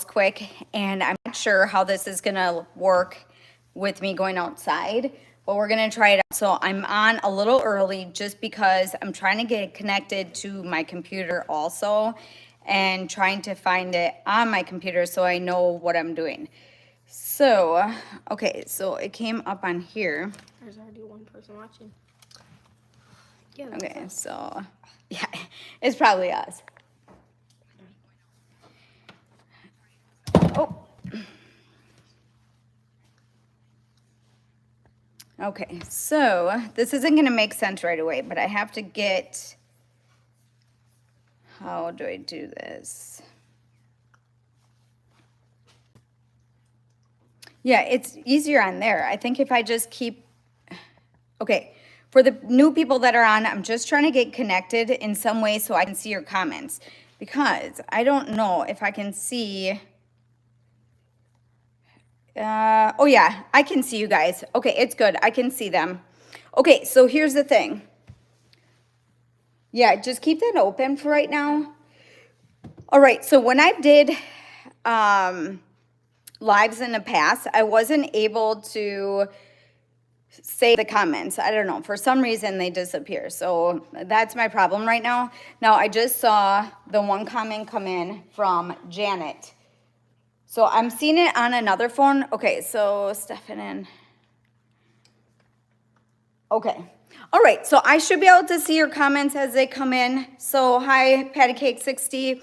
quick, and I'm not sure how this is gonna work with me going outside, but we're gonna try it out. So I'm on a little early just because I'm trying to get connected to my computer also and trying to find it on my computer so I know what I'm doing. So, okay, so it came up on here. There's already one person watching. Yeah, Okay, so, yeah, it's probably us. Oh. Okay, so this isn't gonna make sense right away, but I have to get, how do I do this? Yeah, it's easier on there. I think if I just keep, okay, for the new people that are on, I'm just trying to get connected in some way so I can see your comments. Because I don't know if I can see, oh yeah, I can see you guys. Okay, it's good, I can see them. Okay, so here's the thing. Yeah, just keep that open for right now. All right, so when I did lives in the past, I wasn't able to say the comments. I don't know, for some reason they disappear. So that's my problem right now. Now I just saw the one comment come in from Janet. So I'm seeing it on another phone. Okay, so Stefan. Okay. All right, so I should be able to see your comments as they come in. So hi, Patty Cake 60.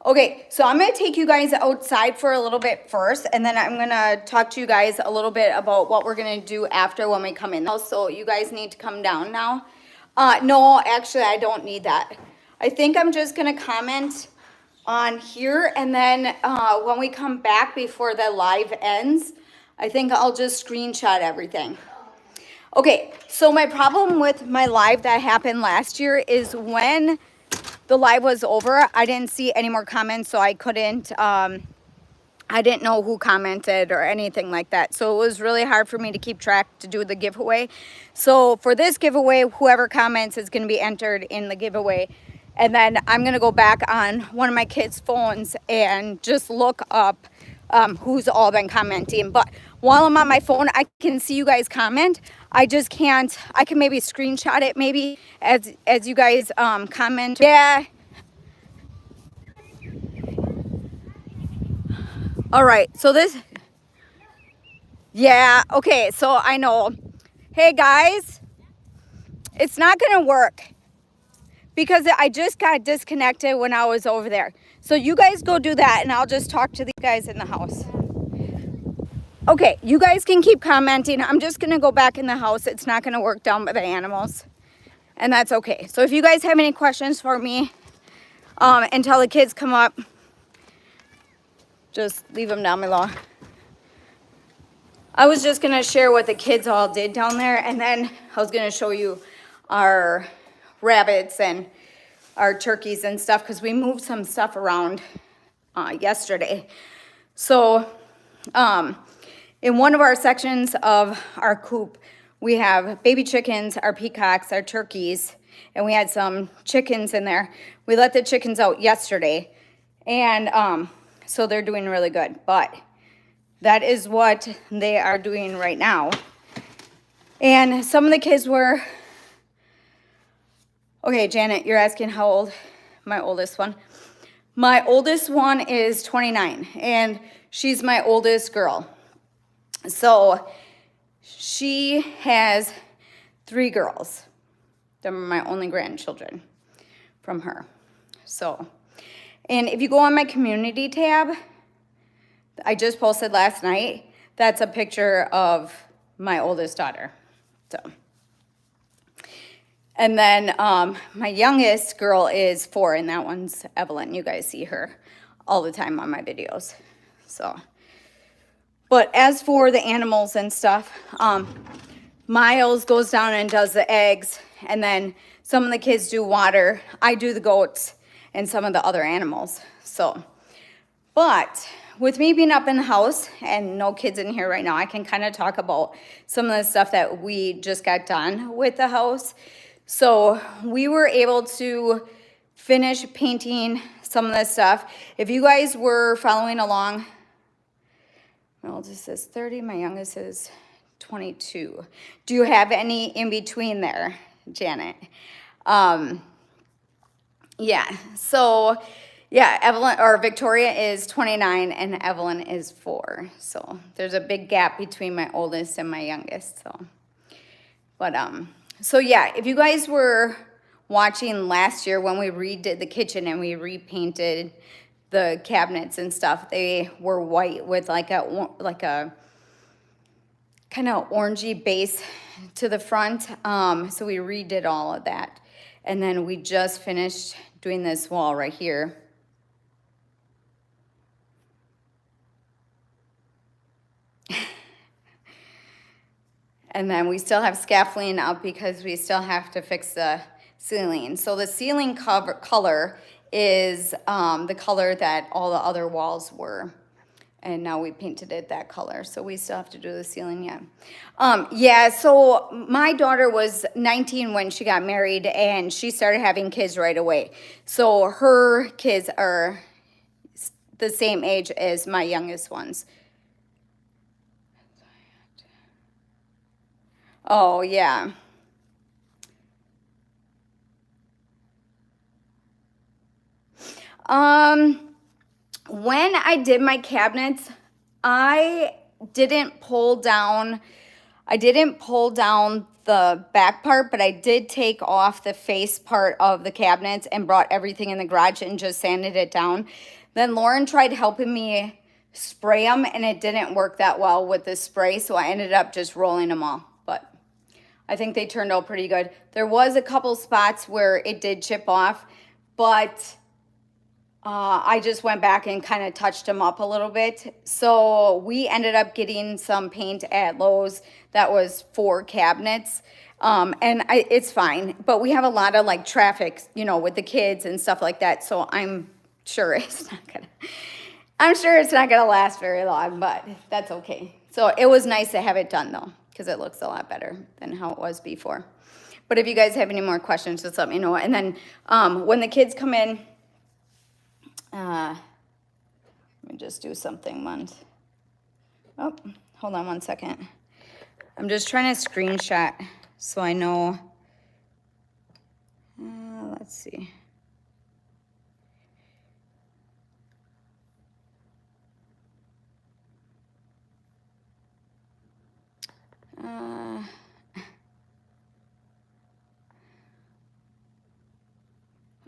Okay, so I'm gonna take you guys outside for a little bit first, and then I'm gonna talk to you guys a little bit about what we're gonna do after when we come in. So you guys need to come down now. No, actually, I don't need that. I think I'm just gonna comment on here, and then when we come back before the live ends, I think I'll just screenshot everything. Okay, so my problem with my live that happened last year is when the live was over, I didn't see any more comments, so I couldn't, I didn't know who commented or anything like that. So it was really hard for me to keep track to do the giveaway. So for this giveaway, whoever comments is gonna be entered in the giveaway. And then I'm gonna go back on one of my kids' phones and just look up who's all been commenting. But while I'm on my phone, I can see you guys comment. I just can't, I can maybe screenshot it maybe as you guys comment. Yeah. All right, so this, yeah, okay, so I know. Hey guys, it's not gonna work because I just got disconnected when I was over there. So you guys go do that and I'll just talk to the guys in the house. Okay, you guys can keep commenting. I'm just gonna go back in the house. It's not gonna work down by the animals. And that's okay. So if you guys have any questions for me until the kids come up, just leave them down below. I was just gonna share what the kids all did down there, and then I was gonna show you our rabbits and our turkeys and stuff because we moved some stuff around yesterday. So in one of our sections of our coop, we have baby chickens, our peacocks, our turkeys, and we had some chickens in there. We let the chickens out yesterday, and so they're doing really good. But that is what they are doing right now. And some of the kids were, okay, Janet, you're asking how old my oldest one. My oldest one is 29, and she's my oldest girl. So she has 3 girls. They're my only grandchildren from her. So, and if you go on my community tab, I just posted last night, that's a picture of my oldest daughter. So, and then my youngest girl is 4, and that one's Evelyn. You guys see her all the time on my videos. So, but as for the animals and stuff, Miles goes down and does the eggs, and then some of the kids do water. I do the goats and some of the other animals. So, but with me being up in the house and no kids in here right now, I can kind of talk about some of the stuff that we just got done with the house. So we were able to finish painting some of this stuff. If you guys were following along, my oldest is 30, my youngest is 22. Do you have any in between there, Janet? Yeah, so yeah, Evelyn or Victoria is 29 and Evelyn is 4. So there's a big gap between my oldest and my youngest. So yeah, if you guys were watching last year when we redid the kitchen and we repainted the cabinets and stuff, they were white with like a kind of orangey base to the front. So we redid all of that. And then we just finished doing this wall right here. And then we still have scaffolding up because we still have to fix the ceiling. So the ceiling color is the color that all the other walls were. And now we painted it that color, so we still have to do the ceiling yet. Yeah, so my daughter was 19 when she got married, and she started having kids right away. So her kids are the same age as my youngest ones. Oh, yeah. When I did my cabinets, I didn't pull down the back part, but I did take off the face part of the cabinets and brought everything in the garage and just sanded it down. Then Lauren tried helping me spray them, and it didn't work that well with the spray, so I ended up just rolling them all. But I think they turned out pretty good. There was a couple spots where it did chip off, but I just went back and kind of touched them up a little bit. So we ended up getting some paint at Lowe's that was for cabinets. It's fine, but we have a lot of like traffic, with the kids and stuff like that. So I'm sure it's not gonna last very long, but that's okay. So it was nice to have it done though, because it looks a lot better than how it was before. But if you guys have any more questions, just let me know. And then when the kids come in, let me just do something once. Oh, hold on one second. I'm just trying to screenshot so I know. Let's see.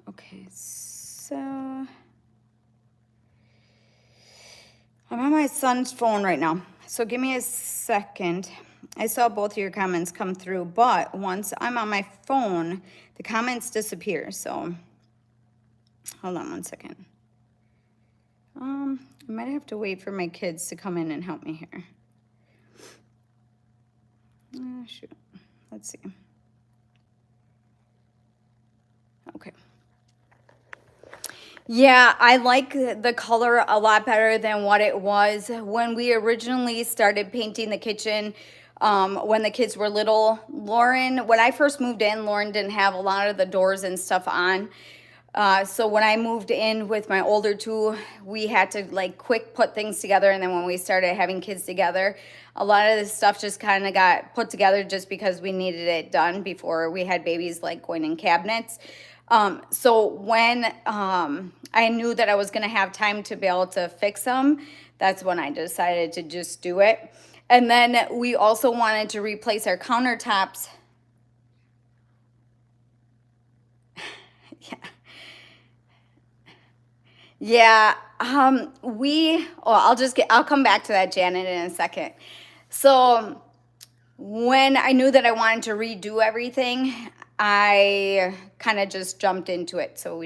Okay, so I'm on my son's phone right now, so give me a second. I saw both of your comments come through, but once I'm on my phone, the comments disappear, so hold on one second. I might have to wait for my kids to come in and help me here. Shoot, let's see. Okay. Yeah, I like the color a lot better than what it was when we originally started painting the kitchen. When the kids were little, when I first moved in, Lauren didn't have a lot of the doors and stuff on. So when I moved in with my older two, we had to like quick put things together. And then when we started having kids together, a lot of this stuff just kind of got put together just because we needed it done before we had babies, like going in cabinets. So when I knew that I was going to have time to be able to fix them, that's when I decided to just do it. And then we also wanted to replace our countertops. Yeah. Yeah, I'll come back to that, Janet, in a second. So when I knew that I wanted to redo everything, I kind of just jumped into it. So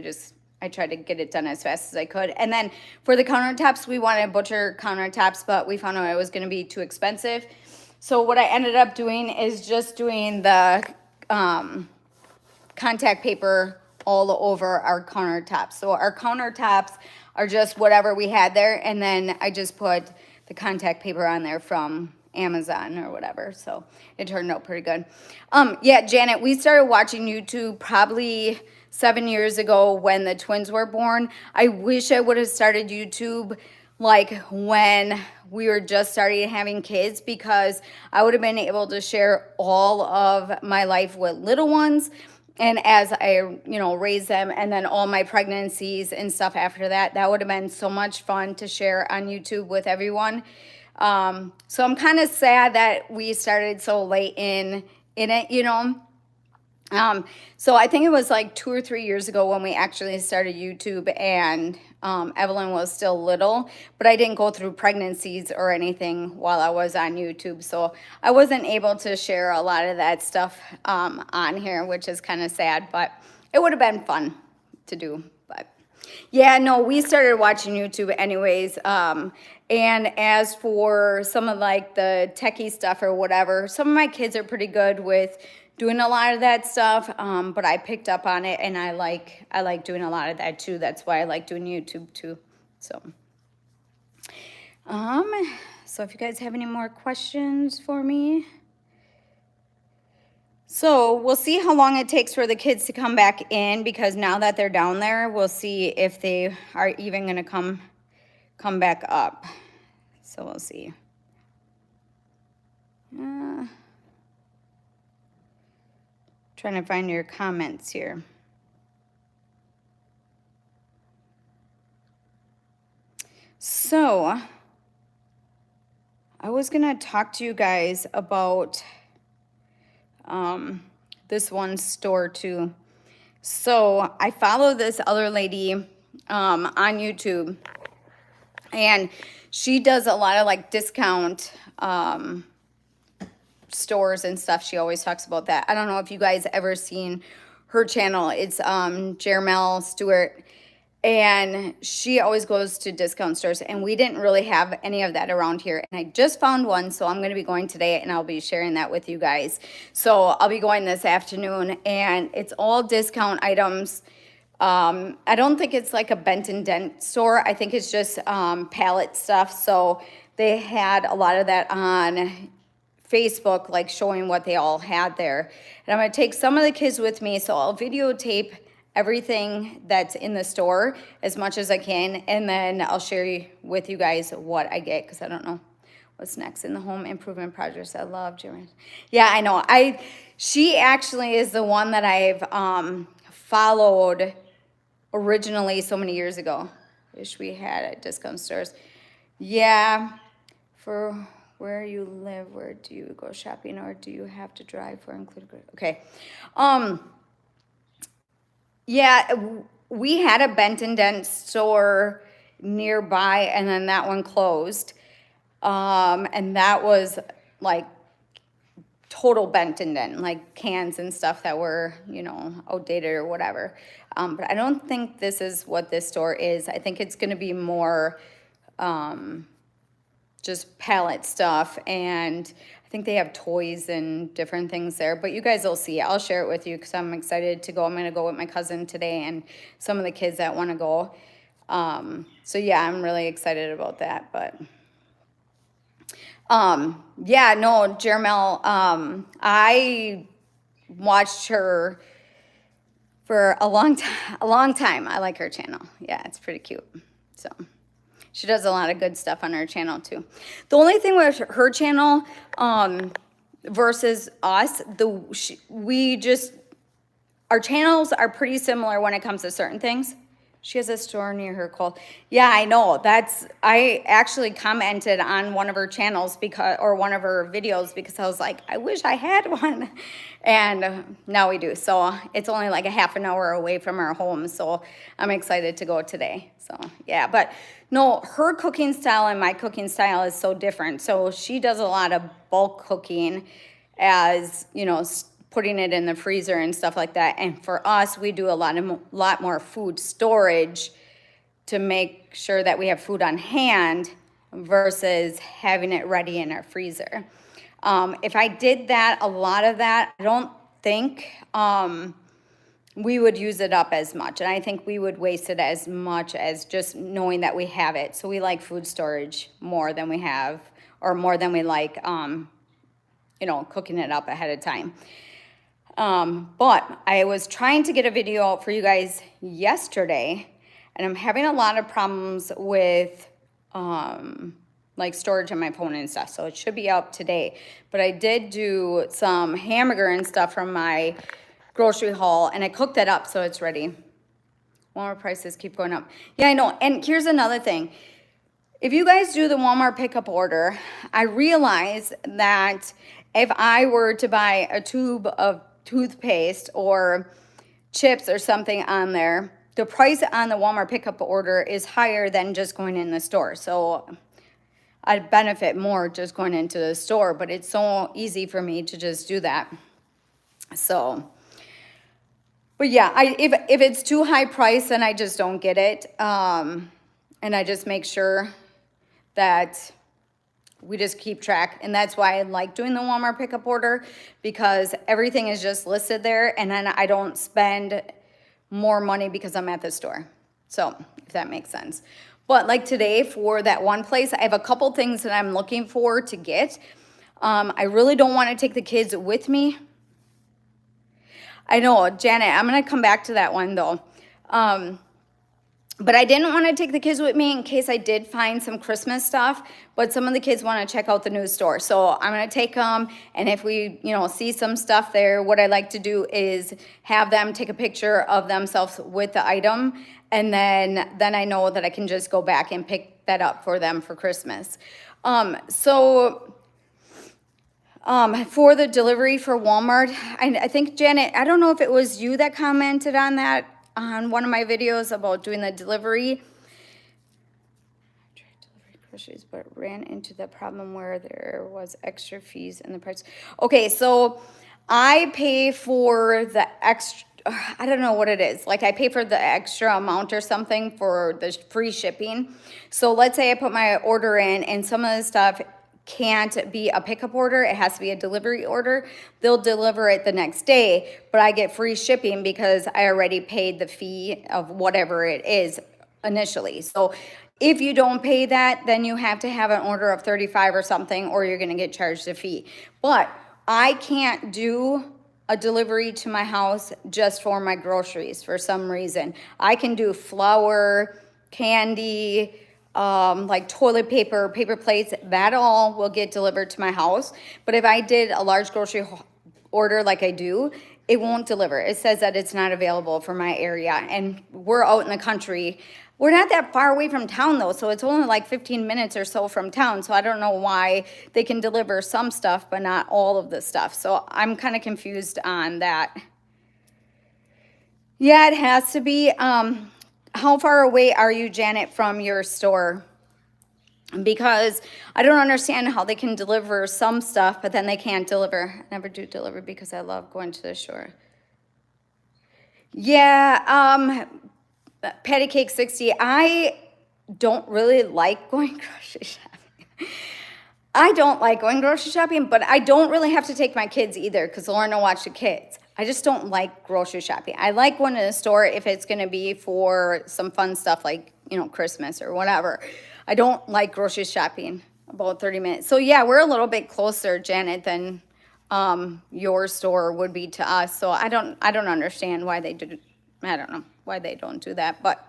I tried to get it done as fast as I could. And then for the countertops, we wanted butcher countertops, but we found out it was going to be too expensive. So what I ended up doing is just doing the contact paper all over our countertops. So our countertops are just whatever we had there, and then I just put the contact paper on there from Amazon or whatever. So it turned out pretty good. Yeah, Janet, we started watching YouTube probably 7 years ago when the twins were born. I wish I would have started YouTube like when we were just starting having kids, because I would have been able to share all of my life with little ones, and as I, raise them, and then all my pregnancies and stuff after that. That would have been so much fun to share on YouTube with everyone. So I'm kind of sad that we started so late in it. So I think it was like 2 or 3 years ago when we actually started YouTube, and Evelyn was still little, but I didn't go through pregnancies or anything while I was on YouTube. So I wasn't able to share a lot of that stuff on here, which is kind of sad, but it would have been fun to do. But yeah, no, we started watching YouTube anyways. And as for some of like the techie stuff or whatever, some of my kids are pretty good with doing a lot of that stuff, but I picked up on it, and I like doing a lot of that too. That's why I like doing YouTube too. So if you guys have any more questions for me. So we'll see how long it takes for the kids to come back in, because now that they're down there, we'll see if they are even gonna come back up. So we'll see. Trying to find your comments here. So I was gonna talk to you guys about this one store too. So I follow this other lady on YouTube, and she does a lot of like discount stores and stuff. She always talks about that. I don't know if you guys ever seen her channel. It's Jermel Stewart, and she always goes to discount stores, and we didn't really have any of that around here, and I just found one, so I'm going to be going today, and I'll be sharing that with you guys. So I'll be going this afternoon, and it's all discount items. I don't think it's like a Bent and Dent store. I think it's just pallet stuff. So they had a lot of that on Facebook, like showing what they all had there. And I'm gonna take some of the kids with me, so I'll videotape everything that's in the store as much as I can, and then I'll share with you guys what I get, because I don't know what's next in the home improvement projects. I love Jeremy. Yeah, I know. She actually is the one that I've followed originally so many years ago. Wish we had at discount stores. Yeah, for where you live, where do you go shopping, or do you have to drive for included? Okay. Yeah, we had a Bent and Dent store nearby, and then that one closed. And that was like total Bent and Dent, like cans and stuff that were, outdated or whatever. But I don't think this is what this store is. I think it's gonna be more just pallet stuff, and I think they have toys and different things there, but you guys will see. I'll share it with you because I'm excited to go. I'm going to go with my cousin today and some of the kids that want to go. So yeah, I'm really excited about that, but yeah, no, Jermel, I watched her for a long time. I like her channel. Yeah, it's pretty cute. So she does a lot of good stuff on her channel too. The only thing with her channel versus us, our channels are pretty similar when it comes to certain things. She has a store near her called, yeah, I know. I actually commented on one of her channels or one of her videos, because I was like, I wish I had one. And now we do. So it's only like a half an hour away from our home. So I'm excited to go today. So yeah, but no, her cooking style and my cooking style is so different. So she does a lot of bulk cooking, as, putting it in the freezer and stuff like that. And for us, we do a lot more food storage to make sure that we have food on hand versus having it ready in our freezer. If I did that, a lot of that, I don't think we would use it up as much. And I think we would waste it as much as just knowing that we have it. So we like food storage more than we like, cooking it up ahead of time. But I was trying to get a video out for you guys yesterday, and I'm having a lot of problems with like storage on my phone and stuff, so it should be out today. But I did do some hamburger and stuff from my grocery haul, and I cooked that up, so it's ready. Walmart prices keep going up. Yeah, I know. And here's another thing. If you guys do the Walmart pickup order, I realize that if I were to buy a tube of toothpaste or chips or something on there, the price on the Walmart pickup order is higher than just going in the store. So I'd benefit more just going into the store, but it's so easy for me to just do that. So, but yeah, if it's too high price, then I just don't get it. And I just make sure that we just keep track. And that's why I like doing the Walmart pickup order, because everything is just listed there, and then I don't spend more money because I'm at the store. So if that makes sense. But like today, for that one place, I have a couple things that I'm looking for to get. I really don't want to take the kids with me. I know, Janet, I'm going to come back to that one though. But I didn't want to take the kids with me in case I did find some Christmas stuff, but some of the kids want to check out the new store. So I'm going to take them, and if we, see some stuff there, what I like to do is have them take a picture of themselves with the item, and then I know that I can just go back and pick that up for them for Christmas. For the delivery for Walmart, I think, Janet, I don't know if it was you that commented on that, on one of my videos about doing the delivery. I tried to deliver groceries, but ran into the problem where there was extra fees in the price. Okay, so I pay for the extra, I don't know what it is. Like I pay for the extra amount or something for the free shipping. So let's say I put my order in, and some of the stuff can't be a pickup order, it has to be a delivery order. They'll deliver it the next day, but I get free shipping because I already paid the fee of whatever it is initially. So if you don't pay that, then you have to have an order of 35 or something, or you're gonna get charged a fee. But I can't do a delivery to my house just for my groceries for some reason. I can do flour, candy, like toilet paper, paper plates, that all will get delivered to my house. But if I did a large grocery order like I do, it won't deliver. It says that it's not available for my area, and we're out in the country. We're not that far away from town though, so it's only like 15 minutes or so from town, so I don't know why they can deliver some stuff but not all of the stuff. So I'm kind of confused on that. Yeah, it has to be. How far away are you, Janet, from your store? Because I don't understand how they can deliver some stuff, but then they can't deliver. I never do deliver because I love going to the store. Yeah, Patty Cake 60, I don't really like going grocery shopping. I don't like going grocery shopping, but I don't really have to take my kids either because Lauren will watch the kids. I just don't like grocery shopping. I like going to the store if it's going to be for some fun stuff like, Christmas or whatever. I don't like grocery shopping about 30 minutes. So yeah, we're a little bit closer, Janet, than your store would be to us. So I don't understand why they do. I don't know why they don't do that, but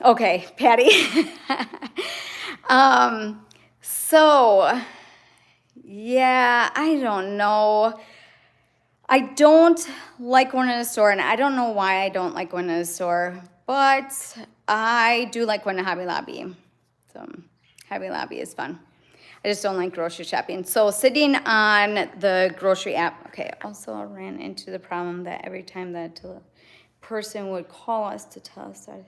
okay, Patty. So yeah, I don't know. I don't like going to the store, and I don't know why I don't like going to the store, but I do like going to Hobby Lobby. So Hobby Lobby is fun. I just don't like grocery shopping. So sitting on the grocery app, okay, also I ran into the problem that every time that the person would call us to tell us that,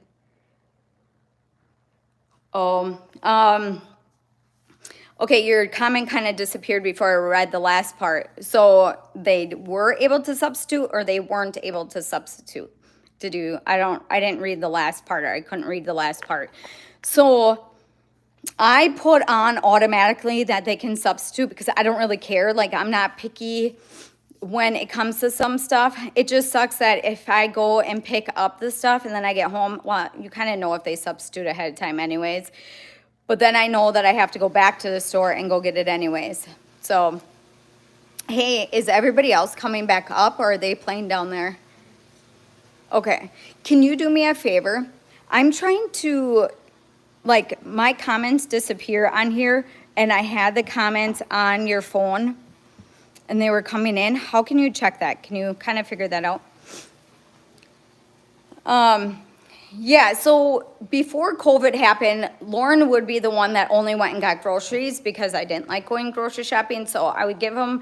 okay, your comment kind of disappeared before I read the last part. So they were able to substitute, or they weren't able to substitute to do, I didn't read the last part, or I couldn't read the last part. So I put on automatically that they can substitute because I don't really care. Like, I'm not picky when it comes to some stuff. It just sucks that if I go and pick up the stuff and then I get home, well, you kind of know if they substitute ahead of time anyways. But then I know that I have to go back to the store and go get it anyways. So Hey, is everybody else coming back up or are they playing down there? Okay. Can you do me a favor? I'm trying to, like, my comments disappear on here and I had the comments on your phone and they were coming in. How can you check that? Can you kind of figure that out? Yeah, so before COVID happened, Lauren would be the one that only went and got groceries because I didn't like going grocery shopping. So I would give him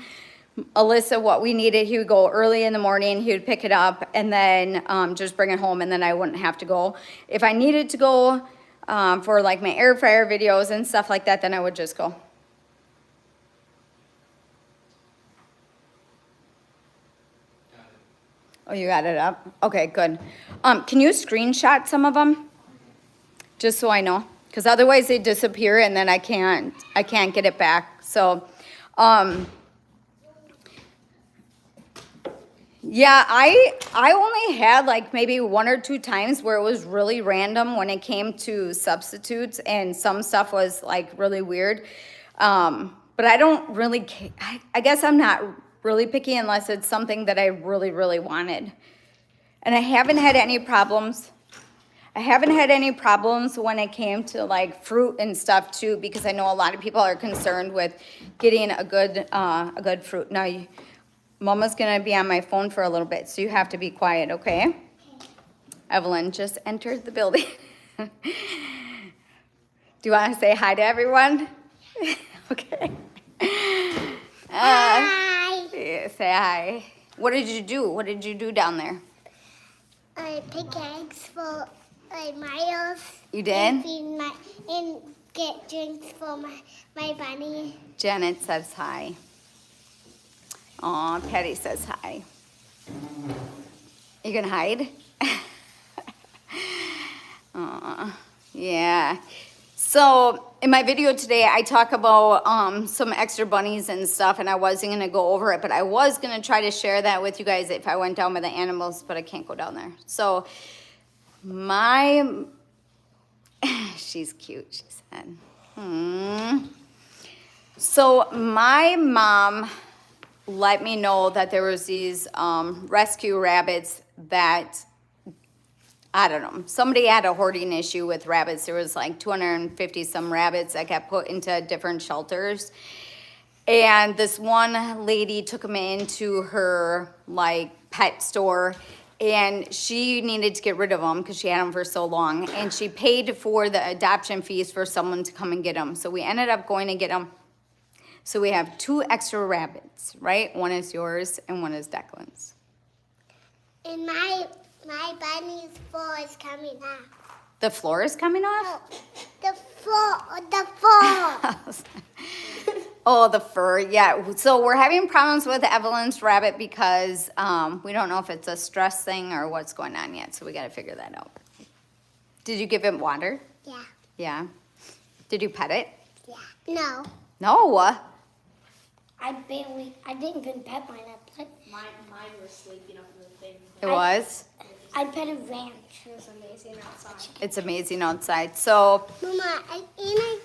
a list of what we needed. He would go early in the morning, he would pick it up and then just bring it home and then I wouldn't have to go. If I needed to go for like my air fryer videos and stuff like that, then I would just go. Oh, you got it up? Okay, good. Can you screenshot some of them? Just so I know, because otherwise they disappear and then I can't get it back. So, yeah, I only had like maybe 1 or 2 times where it was really random when it came to substitutes and some stuff was like really weird. But I don't really, I guess I'm not really picky unless it's something that I really, really wanted. And I haven't had any problems. I haven't had any problems when it came to like fruit and stuff too, because I know a lot of people are concerned with getting a good fruit. Now, Mama's gonna be on my phone for a little bit, so you have to be quiet, okay? Evelyn just entered the building. Do you want to say hi to everyone? Okay. Hi. Yeah, say hi. What did you do? What did you do down there? I pick eggs for Miles. You did? And get drinks for my bunny. Janet says hi. Aw, Patty says hi. You gonna hide? Aw, yeah. So in my video today, I talk about some extra bunnies and stuff, and I wasn't gonna go over it, but I was gonna try to share that with you guys if I went down with the animals, but I can't go down there. So she's cute, she said. So my mom let me know that there was these rescue rabbits that, I don't know, somebody had a hoarding issue with rabbits. There was like 250 some rabbits that got put into different shelters. And this one lady took them into her like pet store and she needed to get rid of them because she had them for so long. And she paid for the adoption fees for someone to come and get them. So we ended up going to get them. So we have 2 extra rabbits, right? One is yours and one is Declan's. And my bunny's fur is coming off. The floor is coming off? No, the fur. Oh, the fur, yeah. So we're having problems with Evelyn's rabbit because we don't know if it's a stress thing or what's going on yet. So we got to figure that out. Did you give him water? Yeah. Yeah. Did you pet it? Yeah. No. No. I didn't even pet mine. Mine was sleeping up in the thing. It was? I pet a ranch. It was amazing outside. It's amazing outside. So, Mama, isn't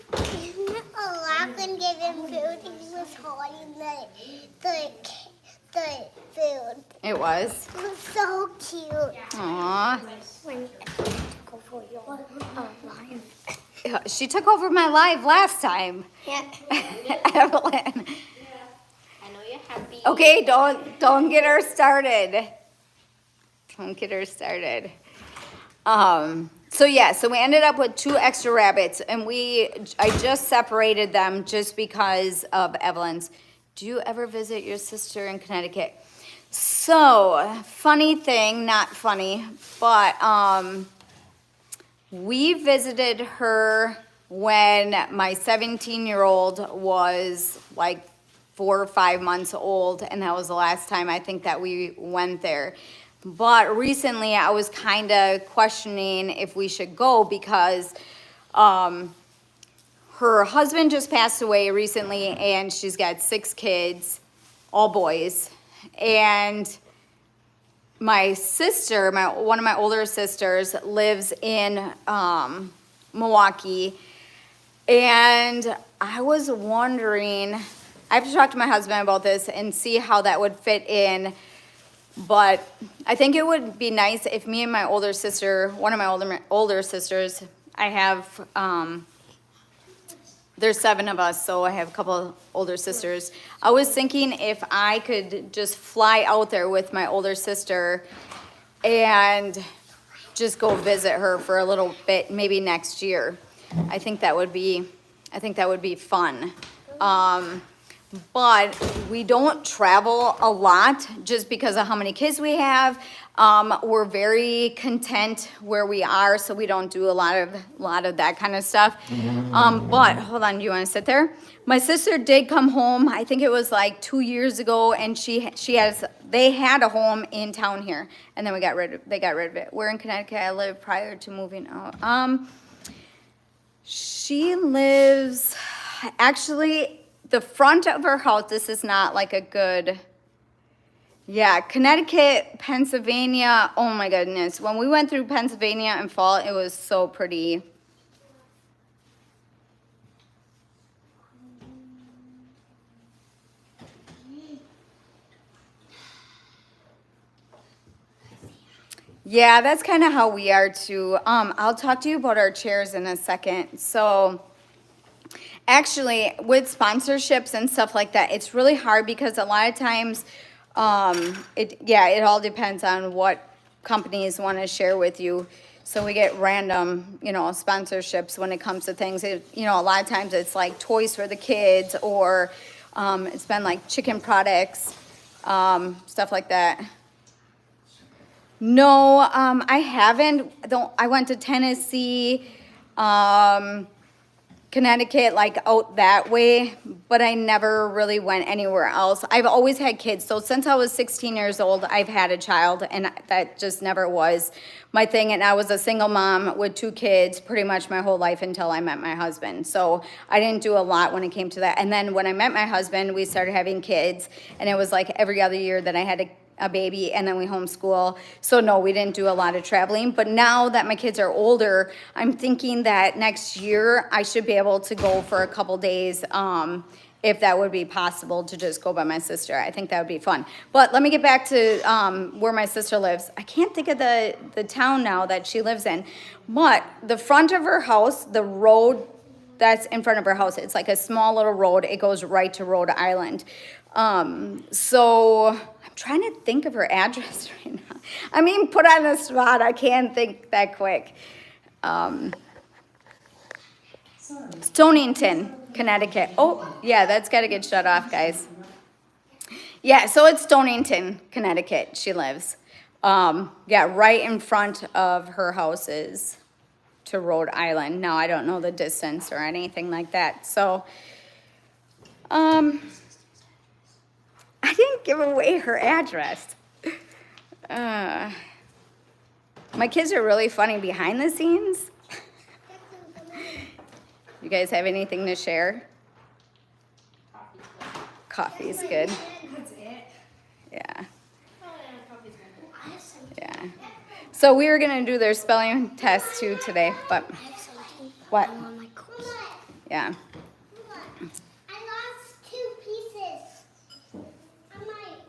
Lachlan gave him food and he was holding the food. it was? It was so cute. Aww. When I took over your life. She took over my life last time. Yeah. Evelyn. I know you're happy. Okay, don't get her started. Don't get her started. So yeah, so we ended up with 2 extra rabbits, and I just separated them just because of Evelyn's. Do you ever visit your sister in Connecticut? So, funny thing, not funny, but we visited her when my 17-year-old was like 4 or 5 months old, and that was the last time I think that we went there. But recently I was kind of questioning if we should go because her husband just passed away recently and she's got 6 kids, all boys. And my sister, one of my older sisters, lives in Milwaukee. And I was wondering, I have to talk to my husband about this and see how that would fit in. But I think it would be nice if me and my older sister, one of my older sisters, I have, there's 7 of us, so I have a couple older sisters. I was thinking if I could just fly out there with my older sister and just go visit her for a little bit, maybe next year. I think that would be fun. But we don't travel a lot just because of how many kids we have. We're very content where we are, so we don't do a lot of that kind of stuff. But hold on, do you want to sit there? My sister did come home. I think it was like 2 years ago, and they had a home in town here, and then they got rid of it. Where in Connecticut I lived prior to moving out. She lives actually. The front of her house, this is not like a good, yeah, Connecticut, Pennsylvania, oh my goodness. When we went through Pennsylvania in fall, it was so pretty. Yeah, that's kind of how we are too. I'll talk to you about our chairs in a second. So, actually, with sponsorships and stuff like that, it's really hard because a lot of times, it all depends on what companies want to share with you. So we get random, sponsorships when it comes to things. A lot of times it's like toys for the kids, or it's been like chicken products, stuff like that. No, I haven't. I went to Tennessee, Connecticut, like out that way, but I never really went anywhere else. I've always had kids. So since I was 16 years old, I've had a child, and that just never was my thing. And I was a single mom with 2 kids pretty much my whole life until I met my husband. So I didn't do a lot when it came to that. And then when I met my husband, we started having kids, and it was like every other year that I had a baby, and then we homeschool. So no, we didn't do a lot of traveling. But now that my kids are older, I'm thinking that next year I should be able to go for a couple days, if that would be possible, to just go by my sister. I think that would be fun. But let me get back to where my sister lives. I can't think of the town now that she lives in, but the front of her house, the road that's in front of her house, it's like a small little road. It goes right to Rhode Island. So I'm trying to think of her address right now. I mean, put on the spot. I can't think that quick. Stonington, Connecticut. Oh, yeah, that's got to get shut off, guys. Yeah, so it's Stonington, Connecticut, she lives. Right in front of her house is to Rhode Island. Now, I don't know the distance or anything like that. So, I didn't give away her address. My kids are really funny behind the scenes. You guys have anything to share? Coffee's good. That's it. Yeah. Coffee's good. Yeah. So we were gonna do their spelling test too today, but I have something. what? I want my cookies. Yeah. I lost 2 pieces. I'm like,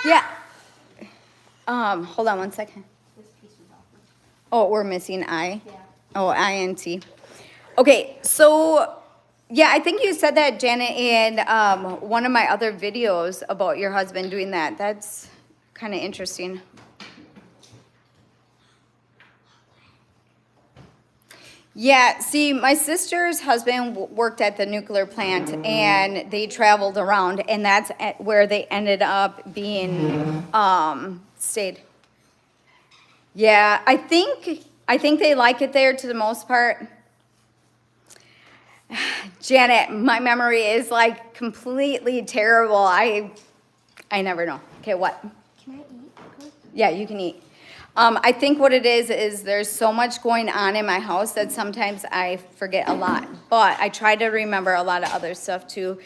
Yeah. Hold on one second. This piece was off. Oh, we're missing I. Yeah. Oh, INT. Okay, so yeah, I think you said that, Janet, in one of my other videos about your husband doing that. That's kind of interesting. Yeah, see, my sister's husband worked at the nuclear plant, and they traveled around, and that's where they ended up being stayed. Yeah, I think they like it there to the most part. Janet, my memory is like completely terrible. I never know. Okay, what? Can I eat? Yeah, you can eat. I think what it is there's so much going on in my house that sometimes I forget a lot. But I try to remember a lot of other stuff too.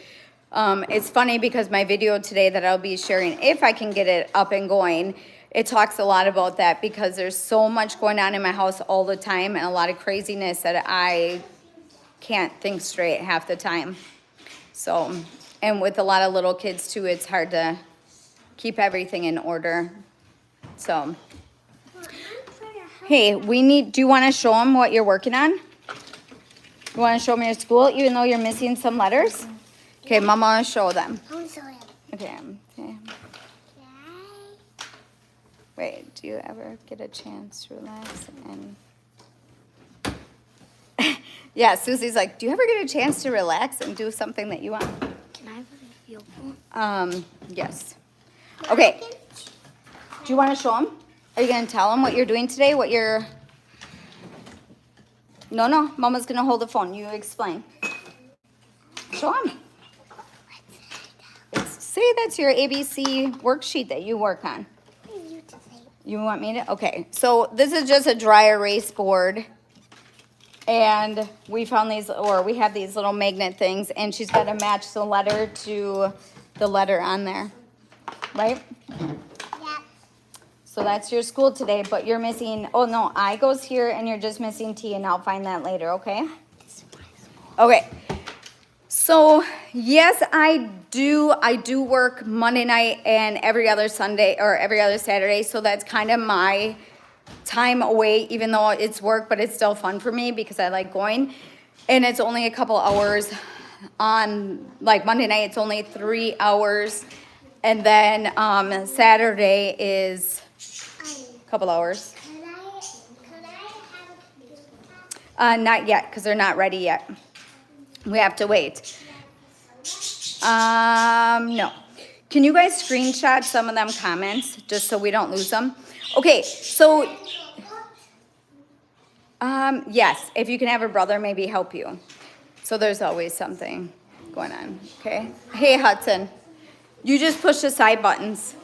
It's funny because my video today that I'll be sharing, if I can get it up and going, it talks a lot about that because there's so much going on in my house all the time and a lot of craziness that I can't think straight half the time. So, and with a lot of little kids too, it's hard to keep everything in order. So, hey, do you want to show them what you're working on? You want to show them your school, even though you're missing some letters? Okay, Mama will show them. I'm sorry. Okay. Wait, do you ever get a chance to relax and... Yeah, Susie's like, do you ever get a chance to relax and do something that you want? Can I have a video? Yes. Okay. Do you want to show them? Are you going to tell them what you're doing today? No, Mama's going to hold the phone. You explain. Show them. Say that's your ABC worksheet that you work on. You want me to? Okay. So this is just a dry erase board. And we found these, or we have these little magnet things, and she's got to match the letter to the letter on there. Right? Yeah. So that's your school today, but you're missing, oh no, I goes here and you're just missing T, and I'll find that later, okay? Okay. So, yes, I do work Monday night and every other Sunday or every other Saturday, so that's kind of my time away, even though it's work, but it's still fun for me because I like going. And it's only a couple hours on, like Monday night, it's only 3 hours. And then Saturday is a couple hours. Could I have a computer? Not yet, because they're not ready yet. We have to wait. No. Can you guys screenshot some of them comments just so we don't lose them? Okay, so, yes, if you can have a brother maybe help you. So there's always something going on, okay? Hey, Hudson, you just push the side buttons.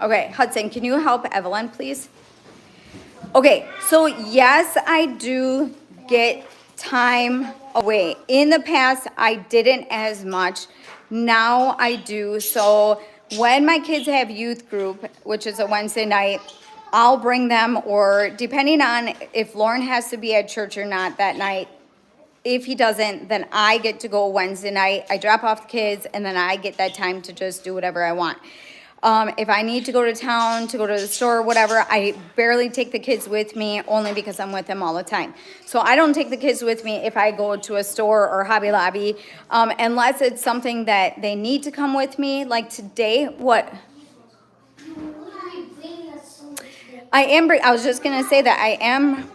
Okay, Hudson, can you help Evelyn, please? Okay, so yes, I do get time away. In the past, I didn't as much. Now I do. So when my kids have youth group, which is a Wednesday night, I'll bring them, or depending on if Lauren has to be at church or not that night. If he doesn't, then I get to go Wednesday night. I drop off the kids, and then I get that time to just do whatever I want. If I need to go to town, to go to the store, whatever, I barely take the kids with me, only because I'm with them all the time. So I don't take the kids with me if I go to a store or Hobby Lobby, unless it's something that they need to come with me. Like today, what? I was just going to say that I am.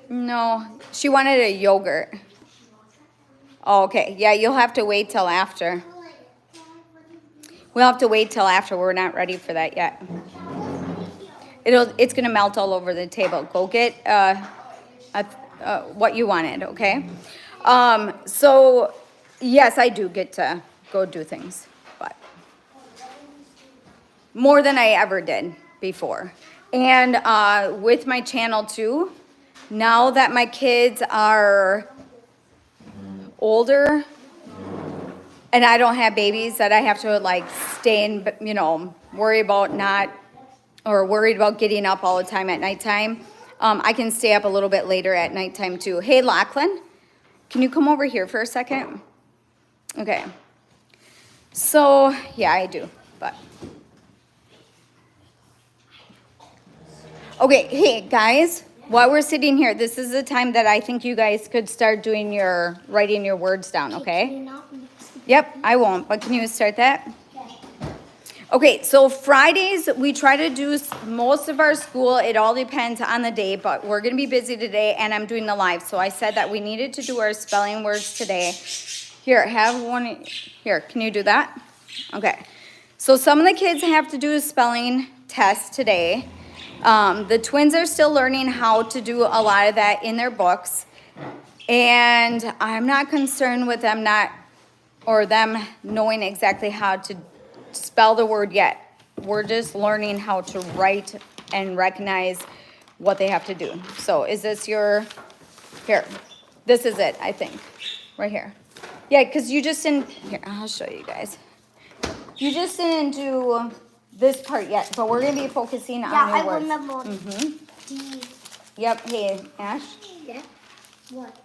No, she wanted a yogurt. Oh, okay. Yeah, you'll have to wait till after. We'll have to wait till after. We're not ready for that yet. It's going to melt all over the table. Go get what you wanted, okay? So, yes, I do get to go do things, but more than I ever did before. And with my channel, too, now that my kids are older, and I don't have babies that I have to like stay and, worried about getting up all the time at nighttime. I can stay up a little bit later at nighttime too. Hey, Lachlan, can you come over here for a second? Okay. So, yeah, I do, but. Okay, hey, guys, while we're sitting here, this is the time that I think you guys could start writing your words down, okay? Yep, I won't, but can you start that? Okay, so Fridays, we try to do most of our school. It all depends on the day, but we're going to be busy today, and I'm doing the live. So I said that we needed to do our spelling words today. Here, have one. Here, can you do that? Okay. So some of the kids have to do a spelling test today. The twins are still learning how to do a lot of that in their books. And I'm not concerned with them them knowing exactly how to spell the word yet. We're just learning how to write and recognize what they have to do. So is this here, this is it, I think, right here. Yeah, because you just didn't, here, I'll show you guys. You just didn't do this part yet, but we're going to be focusing on your words. Yeah, I remember. D. Yep, hey, Ash. Yeah, what?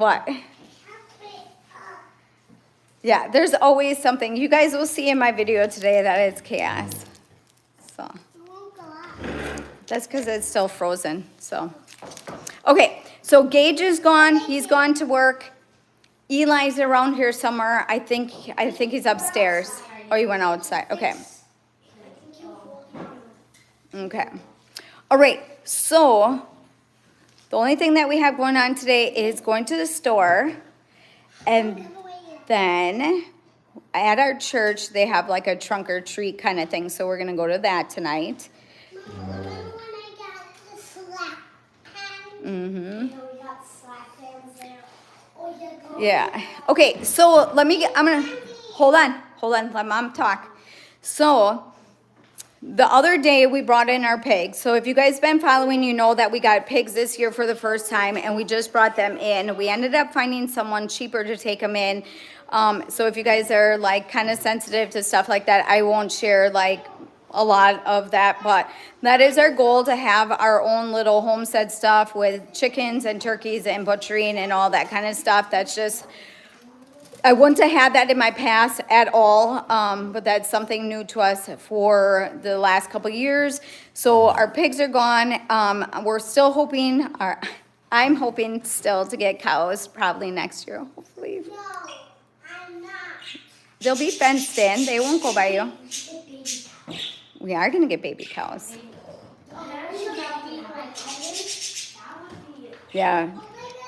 What? Yeah, there's always something. You guys will see in my video today that it's chaos. So that's because it's still frozen. So okay, so Gage is gone. He's gone to work. Eli's around here somewhere. I think he's upstairs. Oh, you went outside. Okay. Okay. All right. So the only thing that we have going on today is going to the store, and then at our church they have like a trunk or treat kind of thing. So we're gonna go to that tonight. Remember when I got the slap pen? Mm-hmm. You know, we got slap pans there. Oh, Yeah. Okay, so I'm gonna, hold on, let mom talk. So, the other day we brought in our pigs. So if you guys been following, you know that we got pigs this year for the first time, and we just brought them in. We ended up finding someone cheaper to take them in. So if you guys are like kind of sensitive to stuff like that, I won't share like a lot of that, but that is our goal, to have our own little homestead stuff with chickens and turkeys and butchering and all that kind of stuff. That's just, I wouldn't have had that in my past at all, but that's something new to us for the last couple of years. So our pigs are gone. We're still hoping, I'm hoping still to get cows probably next year, hopefully. No, I'm not. They'll be fenced in. They won't go by you. We are going to get baby cows. Yeah.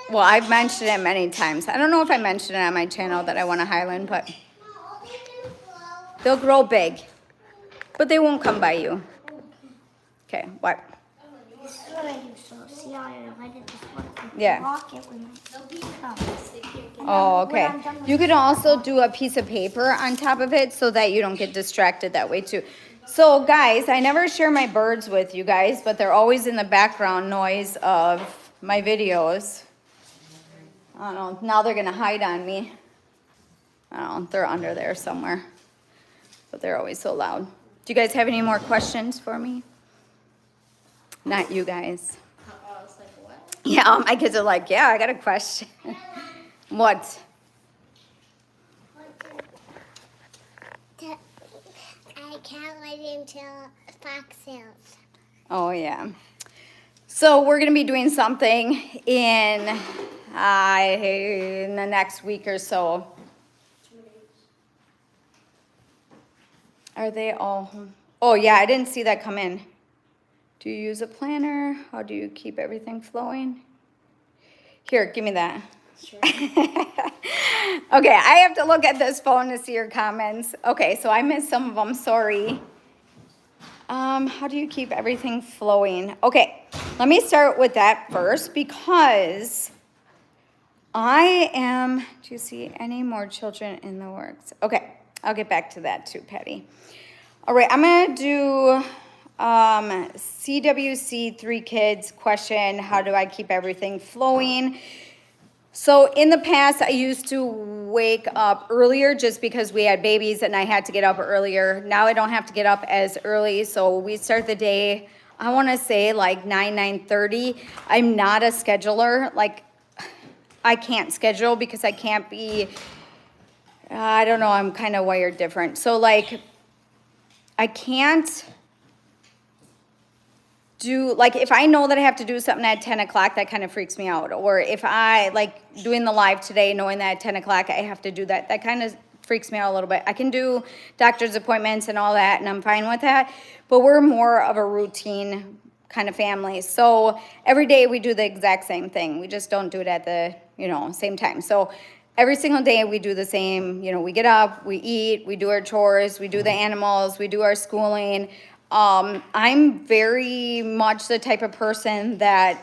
Well, I've mentioned it many times. I don't know if I mentioned it on my channel that I want a Highland, but they'll grow big. But they won't come by you. Okay, what? This is what I do. So see how I lighted this one? Yeah. Lock it when it comes. Oh, okay. You could also do a piece of paper on top of it so that you don't get distracted that way too. So guys, I never share my birds with you guys, but they're always in the background noise of my videos. I don't know, now they're gonna hide on me. I don't know, they're under there somewhere. But they're always so loud. Do you guys have any more questions for me? Not you guys. Yeah, my kids are like, yeah, I got a question. What? I can't wait until Fox sales. Oh, yeah. So we're going to be doing something in the next week or so. Are they all home? Oh, yeah, I didn't see that come in. Do you use a planner? How do you keep everything flowing? Here, give me that. Sure. Okay, I have to look at this phone to see your comments. Okay, so I missed some of them, sorry. How do you keep everything flowing? Okay, let me start with that first because do you see any more children in the works? Okay, I'll get back to that too, Patty. All right, I'm gonna do CWC 3 kids question, how do I keep everything flowing? So in the past, I used to wake up earlier just because we had babies and I had to get up earlier. Now I don't have to get up as early, so we start the day, I want to say like 9:30. I'm not a scheduler. Like, I can't schedule because I can't be, I don't know, I'm kind of wired different. So like, I can't do, like, if I know that I have to do something at 10 o'clock, that kind of freaks me out. Or if I, like, doing the live today, knowing that at 10 o'clock I have to do that, that kind of freaks me out a little bit. I can do doctor's appointments and all that, and I'm fine with that. But we're more of a routine kind of family. So every day we do the exact same thing. We just don't do it at the, same time. So every single day we do the same, we get up, we eat, we do our chores, we do the animals, we do our schooling. I'm very much the type of person that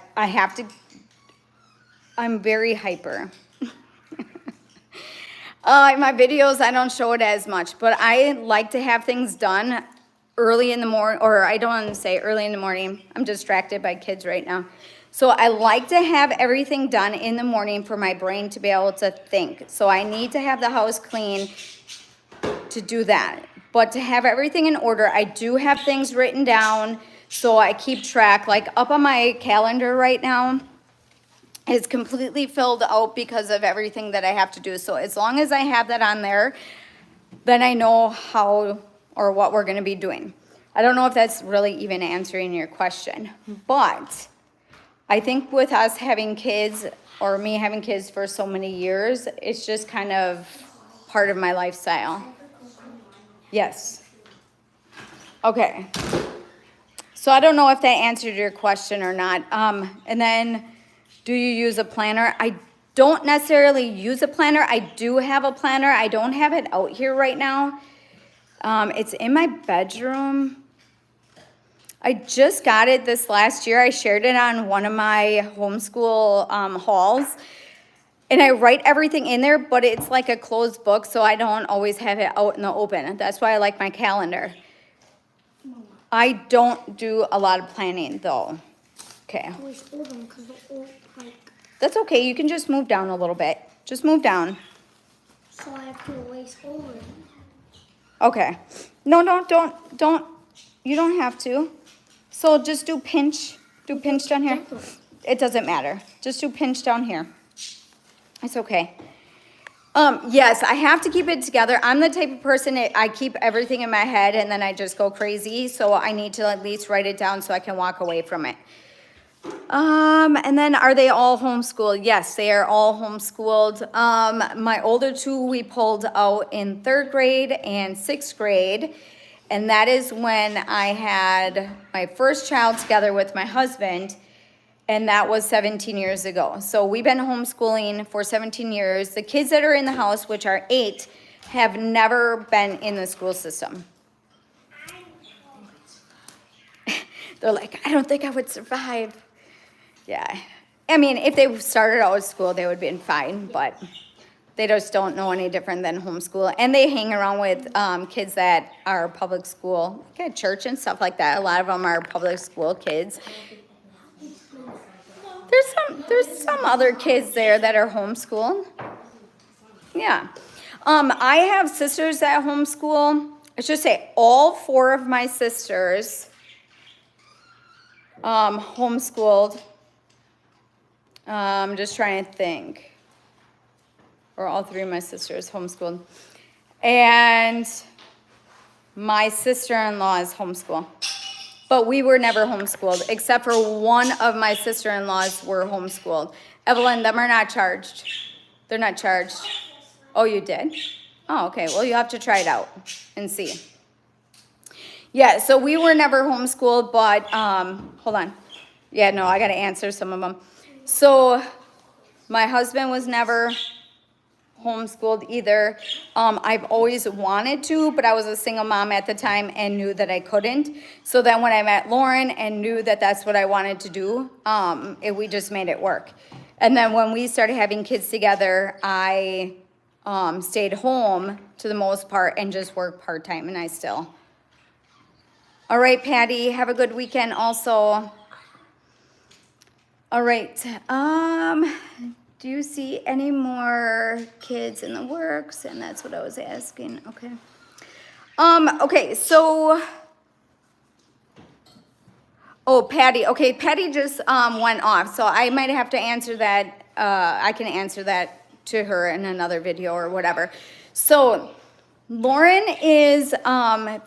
I'm very hyper. In my videos, I don't show it as much, but I like to have things done early in the morning, or I don't want to say early in the morning. I'm distracted by kids right now. So I like to have everything done in the morning for my brain to be able to think. So I need to have the house clean to do that. But to have everything in order, I do have things written down so I keep track. Like up on my calendar right now, is completely filled out because of everything that I have to do. So as long as I have that on there, then I know how or what we're gonna be doing. I don't know if that's really even answering your question, but I think with us having kids, or me having kids for so many years, it's just kind of part of my lifestyle. Yes. Okay. So I don't know if that answered your question or not. And then, do you use a planner? I don't necessarily use a planner. I do have a planner. I don't have it out here right now. It's in my bedroom. I just got it this last year. I shared it on one of my homeschool hauls. And I write everything in there, but it's like a closed book, so I don't always have it out in the open. That's why I like my calendar. I don't do a lot of planning, though. Okay. Always open because the old, like, That's okay. You can just move down a little bit. Just move down. so I have to always over it. Okay. No, don't. You don't have to. So just do pinch. Do pinch down here. It doesn't matter. Just do pinch down here. It's okay. Yes, I have to keep it together. I'm the type of person, I keep everything in my head and then I just go crazy. So I need to at least write it down so I can walk away from it. And then are they all homeschooled? Yes, they are all homeschooled. My older two we pulled out in 3rd grade and 6th grade. And that is when I had my first child together with my husband. And that was 17 years ago. So we've been homeschooling for 17 years. The kids that are in the house, which are 8, have never been in the school system. They're like, I don't think I would survive. Yeah. I mean, if they started out with school, they would have been fine, but they just don't know any different than homeschool. And they hang around with kids that are public school, like at church and stuff like that. A lot of them are public school kids. There's some other kids there that are homeschooled. Yeah. I have sisters that homeschool. I should say all 4 of my sisters homeschooled. I'm just trying to think. Or all 3 of my sisters homeschooled. And my sister-in-law is homeschooled. But we were never homeschooled, except for one of my sister-in-laws were homeschooled. Evelyn, them are not charged. They're not charged. Oh, you did? Oh, okay. Well, you have to try it out and see. Yeah, so we were never homeschooled, but, hold on. Yeah, no, I got to answer some of them. So my husband was never homeschooled either. I've always wanted to, but I was a single mom at the time and knew that I couldn't. So then when I met Lauren and knew that that's what I wanted to do, we just made it work. And then when we started having kids together, I stayed home to the most part and just worked part-time, and I still. All right, Patty, have a good weekend also. All right, do you see any more kids in the works? And that's what I was asking. Okay. Okay, so, oh, Patty. Okay, Patty just went off, so I might have to answer that. I can answer that to her in another video or whatever. So, Lauren is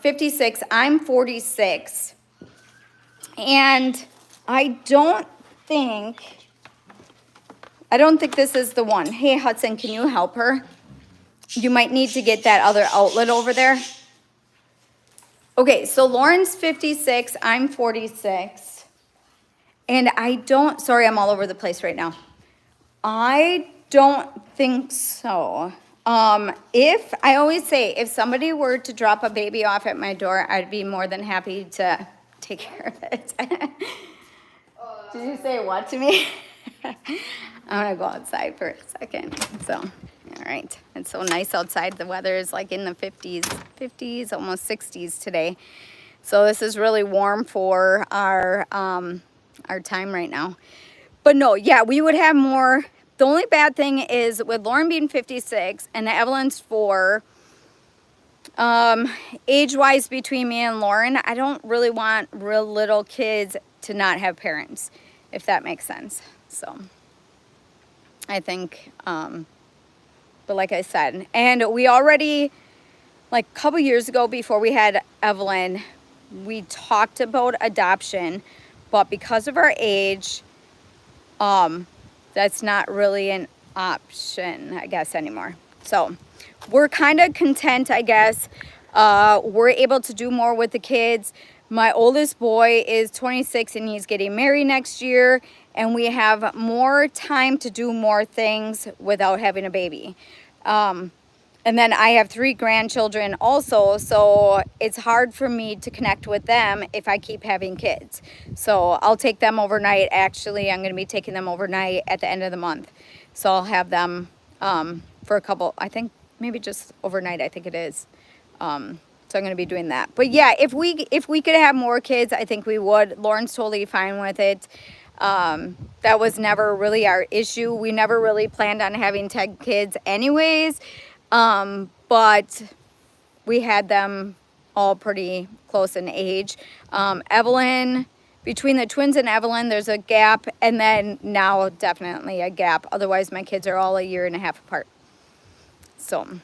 56. I'm 46. And I don't think this is the one. Hey, Hudson, can you help her? You might need to get that other outlet over there. Okay, so Lauren's 56, I'm 46. And sorry, I'm all over the place right now. I don't think so. I always say, if somebody were to drop a baby off at my door, I'd be more than happy to take care of it. Did you say what to me? I'm gonna go outside for a second. So, all right. It's so nice outside. The weather is like in the 50s, almost 60s today. So this is really warm for our time right now. But no, yeah, we would have more. The only bad thing is with Lauren being 56 and Evelyn's 4, age-wise between me and Lauren, I don't really want real little kids to not have parents, if that makes sense. So, I think. But like I said, and we already, like a couple years ago before we had Evelyn, we talked about adoption, but because of our age, that's not really an option, I guess, anymore. So we're kind of content, I guess. We're able to do more with the kids. My oldest boy is 26 and he's getting married next year, and we have more time to do more things without having a baby. And then I have 3 grandchildren also, so it's hard for me to connect with them if I keep having kids. So I'll take them overnight. Actually, I'm going to be taking them overnight at the end of the month. So I'll have them for a couple, I think maybe just overnight, I think it is. So I'm going to be doing that. But yeah, if we could have more kids, I think we would. Lauren's totally fine with it. That was never really our issue. We never really planned on having 10 kids anyways. But we had them all pretty close in age. Evelyn, between the twins and Evelyn, there's a gap, and then now definitely a gap. Otherwise, my kids are all 1.5 years apart. So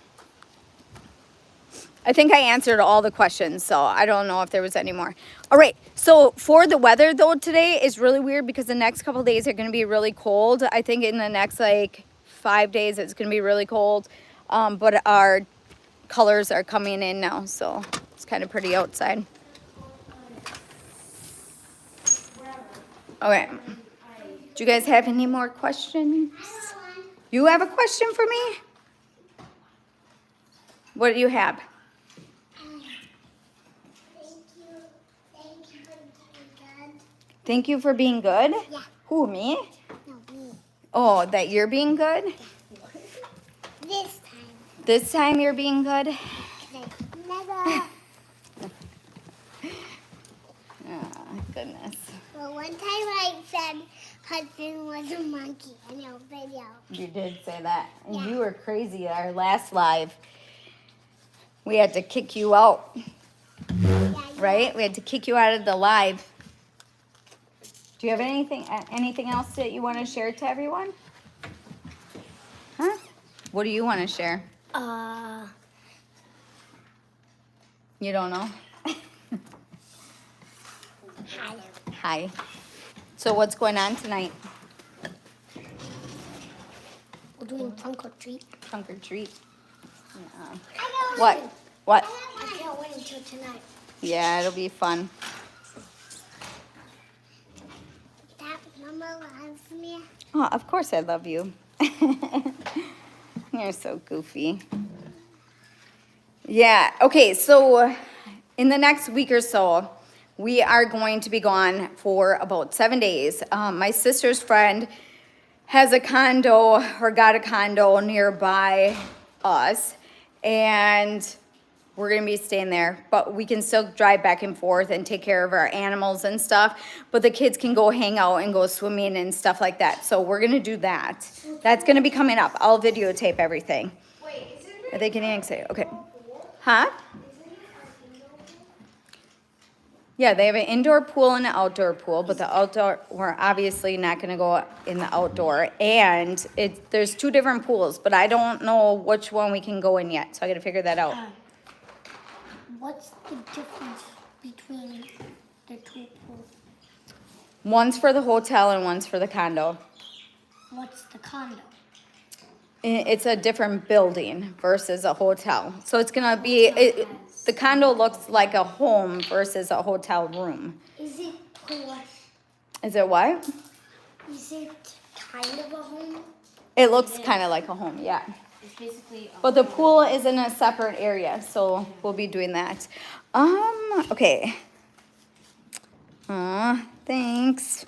I think I answered all the questions, so I don't know if there was any more. All right, so for the weather though, today is really weird because the next couple of days are going to be really cold. I think in the next like 5 days it's going to be really cold. But our colors are coming in now, so it's kind of pretty outside. Okay. Do you guys have any more questions? You have a question for me? What do you have? Thank you for being good? Yeah. Who, me? No, me. Oh, that you're being good? This time. This time you're being good? Never. Oh, goodness. Well, one time I said husband was a monkey in your video. You did say that. And Yeah. you were crazy at our last live. We had to kick you out, right? We had to kick you out of the live. Do you have anything else that you want to share to everyone? Huh? What do you want to share? You don't know? Hi. Hi. So what's going on tonight? We're doing trunk or treat. Trunk or treat? Yeah. I What? What? Can't wait until tonight. Yeah, it'll be fun. That Mama loves me. Oh, of course I love you. You're so goofy. Yeah, okay, so in the next week or so, we are going to be gone for about 7 days. My sister's friend has a condo, or got a condo nearby us, and we're gonna be staying there, but we can still drive back and forth and take care of our animals and stuff, but the kids can go hang out and go swimming and stuff like that. So we're gonna do that. That's gonna be coming up. I'll videotape everything. Wait, is it Are they getting excited? Okay. Huh? Yeah, they have an indoor pool and an outdoor pool, but the outdoor, we're obviously not gonna go in the outdoor. And there's 2 different pools, but I don't know which one we can go in yet, so I gotta figure that out. What's the difference between the 2 pools? One's for the hotel and one's for the condo. What's the condo? It's a different building versus a hotel. So it's gonna be, the condo looks like a home versus a hotel room. Is it plush? Is it what? Is it kind of a home? It looks kind of like a home, yeah. It's basically But the pool is in a separate area, so we'll be doing that. Okay. Thanks.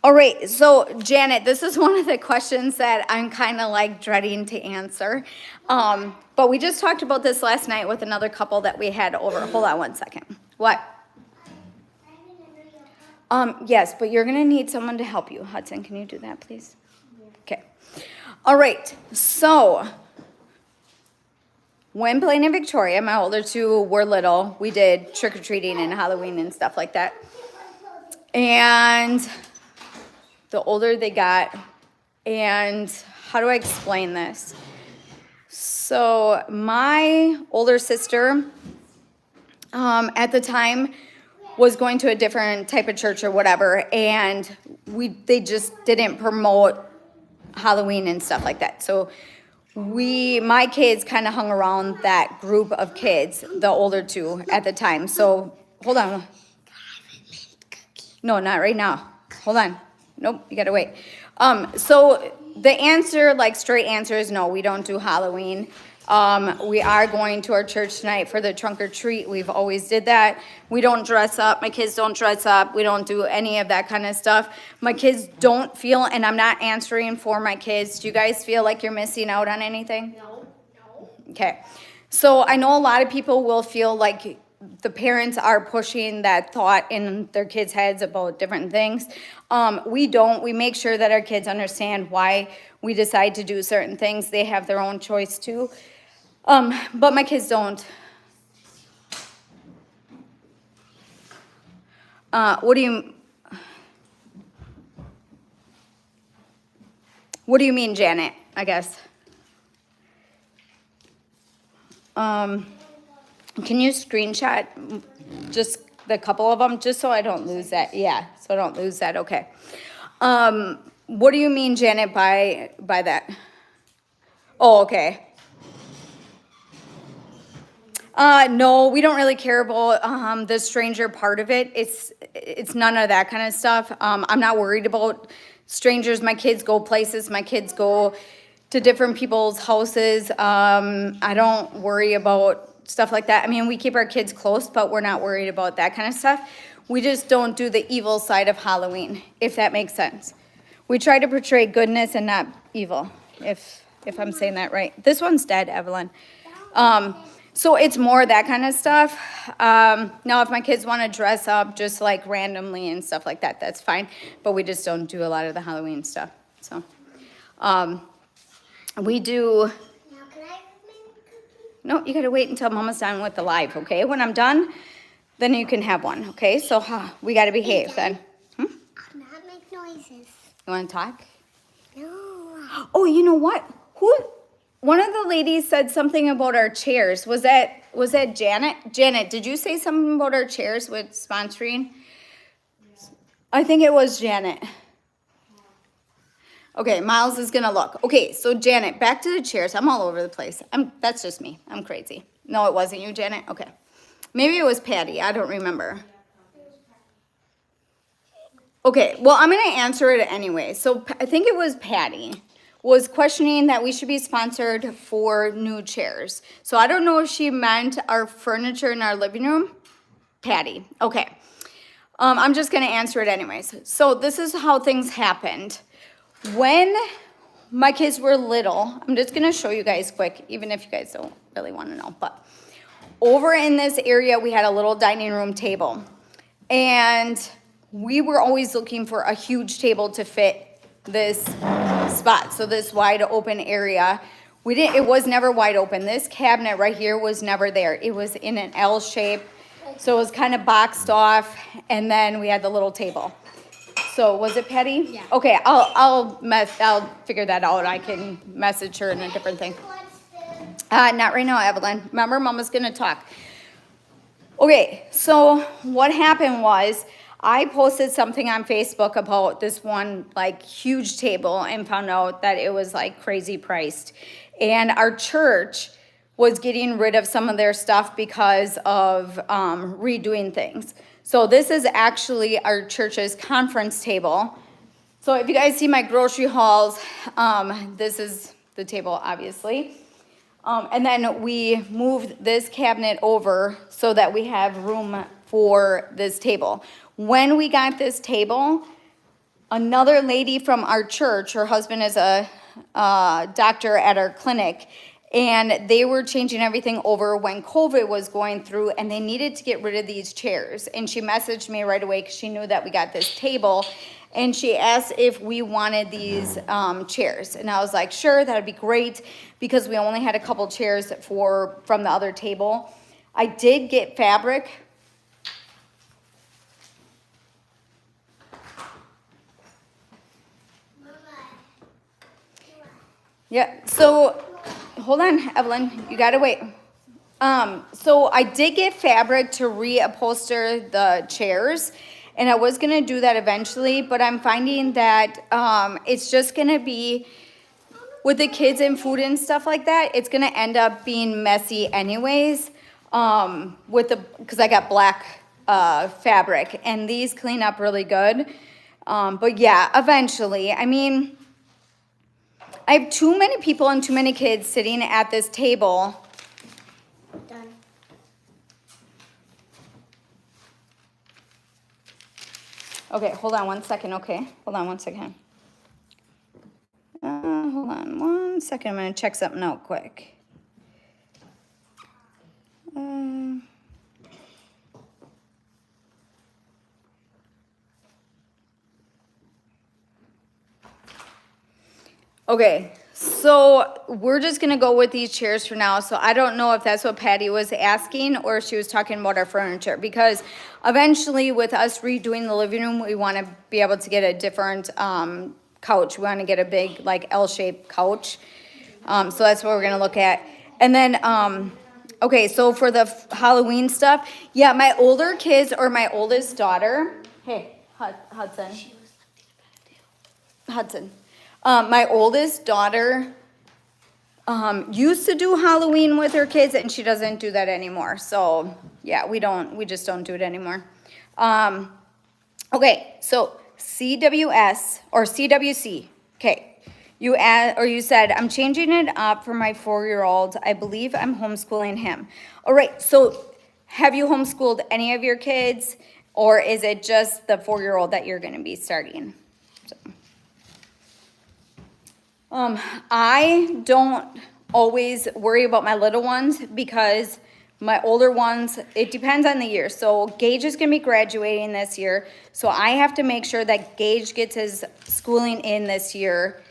All right, so Janet, this is one of the questions that I'm kind of like dreading to answer. But we just talked about this last night with another couple that we had over. Hold on one second. What? Yes, but you're gonna need someone to help you. Hudson, can you do that, please? Okay. All right, so when Blaine and Victoria, my older 2, were little, we did trick-or-treating and Halloween and stuff like that. And the older they got, And how do I explain this? So my older sister, at the time, was going to a different type of church or whatever, and they just didn't promote Halloween and stuff like that. So my kids kind of hung around that group of kids, the older two at the time. So hold on. No, not right now. Hold on. Nope, you gotta wait. So the answer, like straight answer, is no, we don't do Halloween. We are going to our church tonight for the trunk or treat. We've always did that. We don't dress up. My kids don't dress up. We don't do any of that kind of stuff. My kids don't feel, and I'm not answering for my kids. Do you guys feel like you're missing out on anything? No. Okay. So I know a lot of people will feel like the parents are pushing that thought in their kids' heads about different things. We don't. We make sure that our kids understand why we decide to do certain things. They have their own choice too. But my kids don't. What do you mean, Janet? I guess. Can you screenshot just the couple of them, just so I don't lose that? Yeah, so I don't lose that. Okay. What do you mean, Janet, by that? Oh, okay. No, we don't really care about the stranger part of it. It's none of that kind of stuff. I'm not worried about strangers. My kids go places. My kids go to different people's houses. I don't worry about stuff like that. I mean, we keep our kids close, but we're not worried about that kind of stuff. We just don't do the evil side of Halloween, if that makes sense. We try to portray goodness and not evil, if I'm saying that right. This one's dead, Evelyn. So it's more that kind of stuff. Now, if my kids want to dress up just like randomly and stuff like that, that's fine. But we just don't do a lot of the Halloween stuff. So we do. Now, can I have my cookie? No, you got to wait until Mama's done with the live, okay? When I'm done, then you can have one, okay? So we got to behave then. I'll not make noises. You want to talk? No. Oh, you know what? One of the ladies said something about our chairs. Was that Janet? Janet, did you say something about our chairs with sponsoring? I think it was Janet. Okay, Miles is gonna look. Okay, so Janet, back to the chairs. I'm all over the place. That's just me. I'm crazy. No, it wasn't you, Janet? Okay. Maybe it was Patty. I don't remember. Okay, well, I'm gonna answer it anyway. So I think it was Patty was questioning that we should be sponsored for new chairs. So I don't know if she meant our furniture in our living room. Patty, okay. I'm just gonna answer it anyways. So this is how things happened. When my kids were little, I'm just gonna show you guys quick, even if you guys don't really wanna know, but over in this area, we had a little dining room table. And we were always looking for a huge table to fit this spot, so this wide open area. It was never wide open. This cabinet right here was never there. It was in an L shape, so it was kind of boxed off, and then we had the little table. So was it Patty? Yeah. Okay, I'll figure that out. I can message her in a different thing. Not right now, Evelyn. Remember, Mama's gonna talk. Okay, so what happened was I posted something on Facebook about this one like huge table and found out that it was like crazy priced. And our church was getting rid of some of their stuff because of redoing things. So this is actually our church's conference table. So if you guys see my grocery hauls, this is the table, obviously. And then we moved this cabinet over so that we have room for this table. When we got this table, another lady from our church, her husband is a doctor at our clinic, and they were changing everything over when COVID was going through, and they needed to get rid of these chairs. And she messaged me right away because she knew that we got this table, and she asked if we wanted these chairs. And I was like, sure, that'd be great, because we only had a couple chairs from the other table. I did get fabric. Yeah, so, hold on, Evelyn, you gotta wait. So I did get fabric to reupholster the chairs, and I was gonna do that eventually, but I'm finding that, it's just gonna be, with the kids and food and stuff like that, it's gonna end up being messy anyways, cause I got black, fabric, and these clean up really good. But yeah, eventually, I mean, I have too many people and too many kids sitting at this table. Done. Okay, hold on one second, okay? Hold on one second. Hold on one second, I'm gonna check something out quick. Okay, so we're just gonna go with these chairs for now. So I don't know if that's what Patty was asking or if she was talking about our furniture, because eventually with us redoing the living room, we wanna be able to get a different, couch. We wanna get a big, like L-shaped couch. So that's what we're gonna look at. And then, okay, so for the Halloween stuff, yeah, my older kids or my oldest daughter, hey, Hudson. My oldest daughter used to do Halloween with her kids, and she doesn't do that anymore. So yeah, we just don't do it anymore. Okay, so CWS or CWC. Okay, you said I'm changing it up for my 4-year-old. I believe I'm homeschooling him. All right, so have you homeschooled any of your kids, or is it just the 4-year-old that you're going to be starting? So. I don't always worry about my little ones because my older ones, it depends on the year. So Gage is gonna be graduating this year. So I have to make sure that Gage gets his schooling in this year.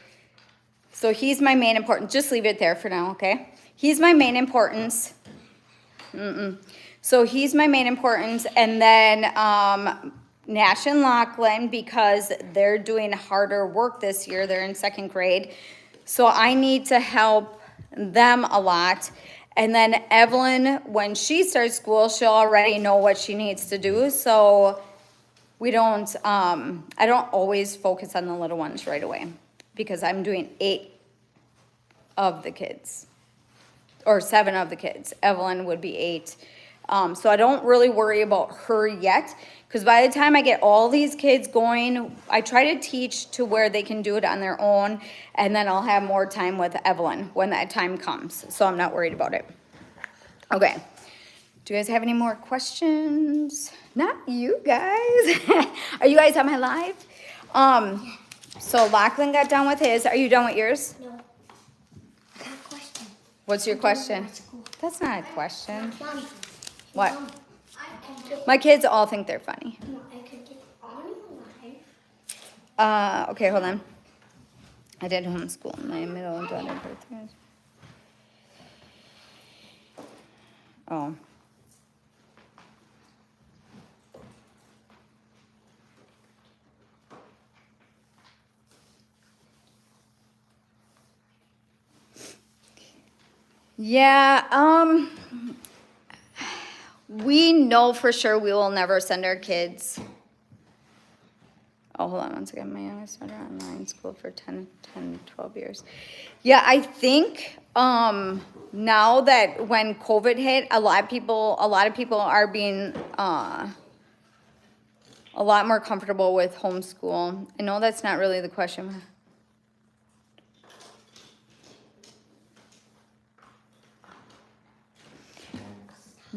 So he's my main importance. Just leave it there for now, okay? He's my main importance. So he's my main importance. And then, Nash and Lachlan, because they're doing harder work this year. They're in 2nd grade. So I need to help them a lot. And then Evelyn, when she starts school, she'll already know what she needs to do. So we don't, I don't always focus on the little ones right away because I'm doing 8 of the kids, or 7 of the kids. Evelyn would be 8. So I don't really worry about her yet. Because by the time I get all these kids going, I try to teach to where they can do it on their own, and then I'll have more time with Evelyn when that time comes. So I'm not worried about it. Okay. Do you guys have any more questions? Not you guys. Are you guys on my live? So Lachlan got done with his. Are you done with yours? No. I got a question. What's your question? That's not a question. Mommy. What? Mom, My kids all think they're funny. I could get on live. Okay, hold on. I did homeschool my middle daughter birthday. Oh. Yeah, we know for sure we will never send our kids. Oh, hold on one second. My youngest started online school for 12 years. Yeah, I think now that when COVID hit, a lot of people are being a lot more comfortable with homeschool. I know that's not really the question.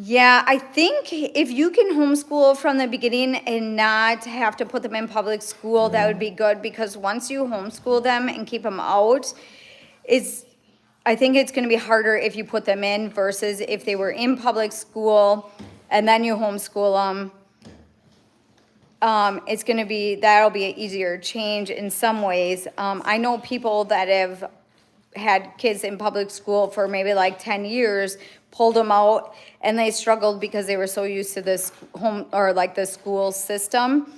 Yeah, I think if you can homeschool from the beginning and not have to put them in public school, that would be good, because once you homeschool them and keep them out, I think it's gonna be harder if you put them in versus if they were in public school and then you homeschool them. That'll be an easier change in some ways. I know people that have had kids in public school for maybe like 10 years, pulled them out, and they struggled because they were so used to this home or like the school system.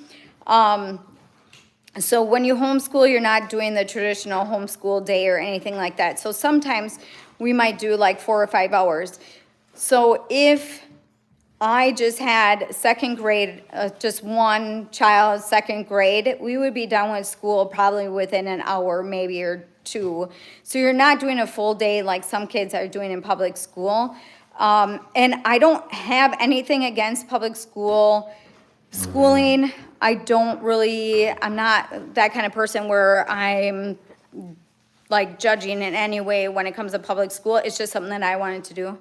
So when you homeschool, you're not doing the traditional homeschool day or anything like that. So sometimes we might do like 4 or 5 hours. So if I just had second grade, just one child, second grade, we would be done with school probably within an hour, maybe, or two. So you're not doing a full day like some kids are doing in public school. And I don't have anything against public schooling. I'm not that kind of person where I'm like judging in any way when it comes to public school. It's just something that I wanted to do.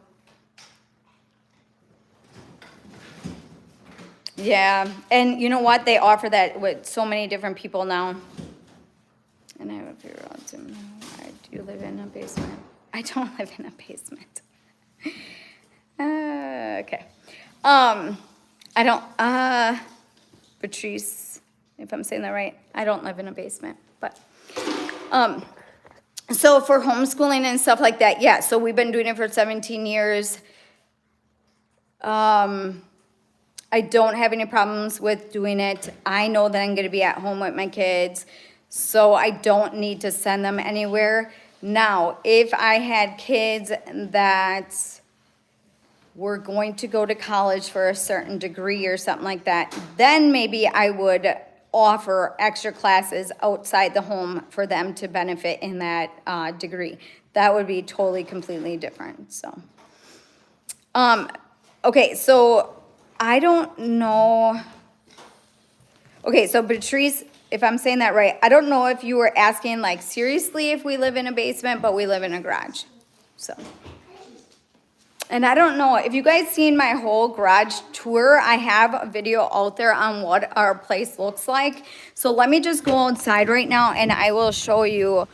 Yeah, and you know what? They offer that with so many different people now. And I have a few relatives. Do you live in a basement? I don't live in a basement. Okay. I don't, Patrice, if I'm saying that right, I don't live in a basement, but, so for homeschooling and stuff like that, yeah, so we've been doing it for 17 years. I don't have any problems with doing it. I know that I'm gonna be at home with my kids, so I don't need to send them anywhere. Now, if I had kids that were going to go to college for a certain degree or something like that, then maybe I would offer extra classes outside the home for them to benefit in that degree. That would be totally, completely different, so. Okay, so I don't know. Okay, so Patrice, if I'm saying that right, I don't know if you were asking like seriously if we live in a basement, but we live in a garage, so. And I don't know, if you guys seen my whole garage tour, I have a video out there on what our place looks like. So let me just go outside right now and I will show you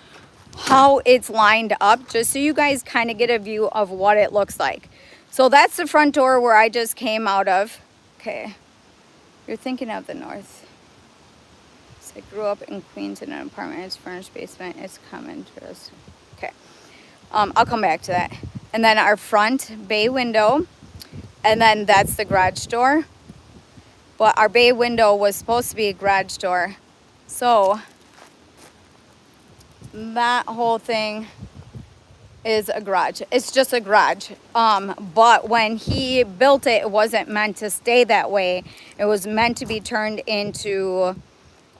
how it's lined up, just so you guys kind of get a view of what it looks like. So that's the front door where I just came out of. Okay, you're thinking of the north. So I grew up in Queens in an apartment, it's furnished basement, it's common to us. Okay, I'll come back to that. And then our front bay window, and then that's the garage door. But our bay window was supposed to be a garage door. So that whole thing is a garage. It's just a garage. But when he built it, it wasn't meant to stay that way. It was meant to be turned into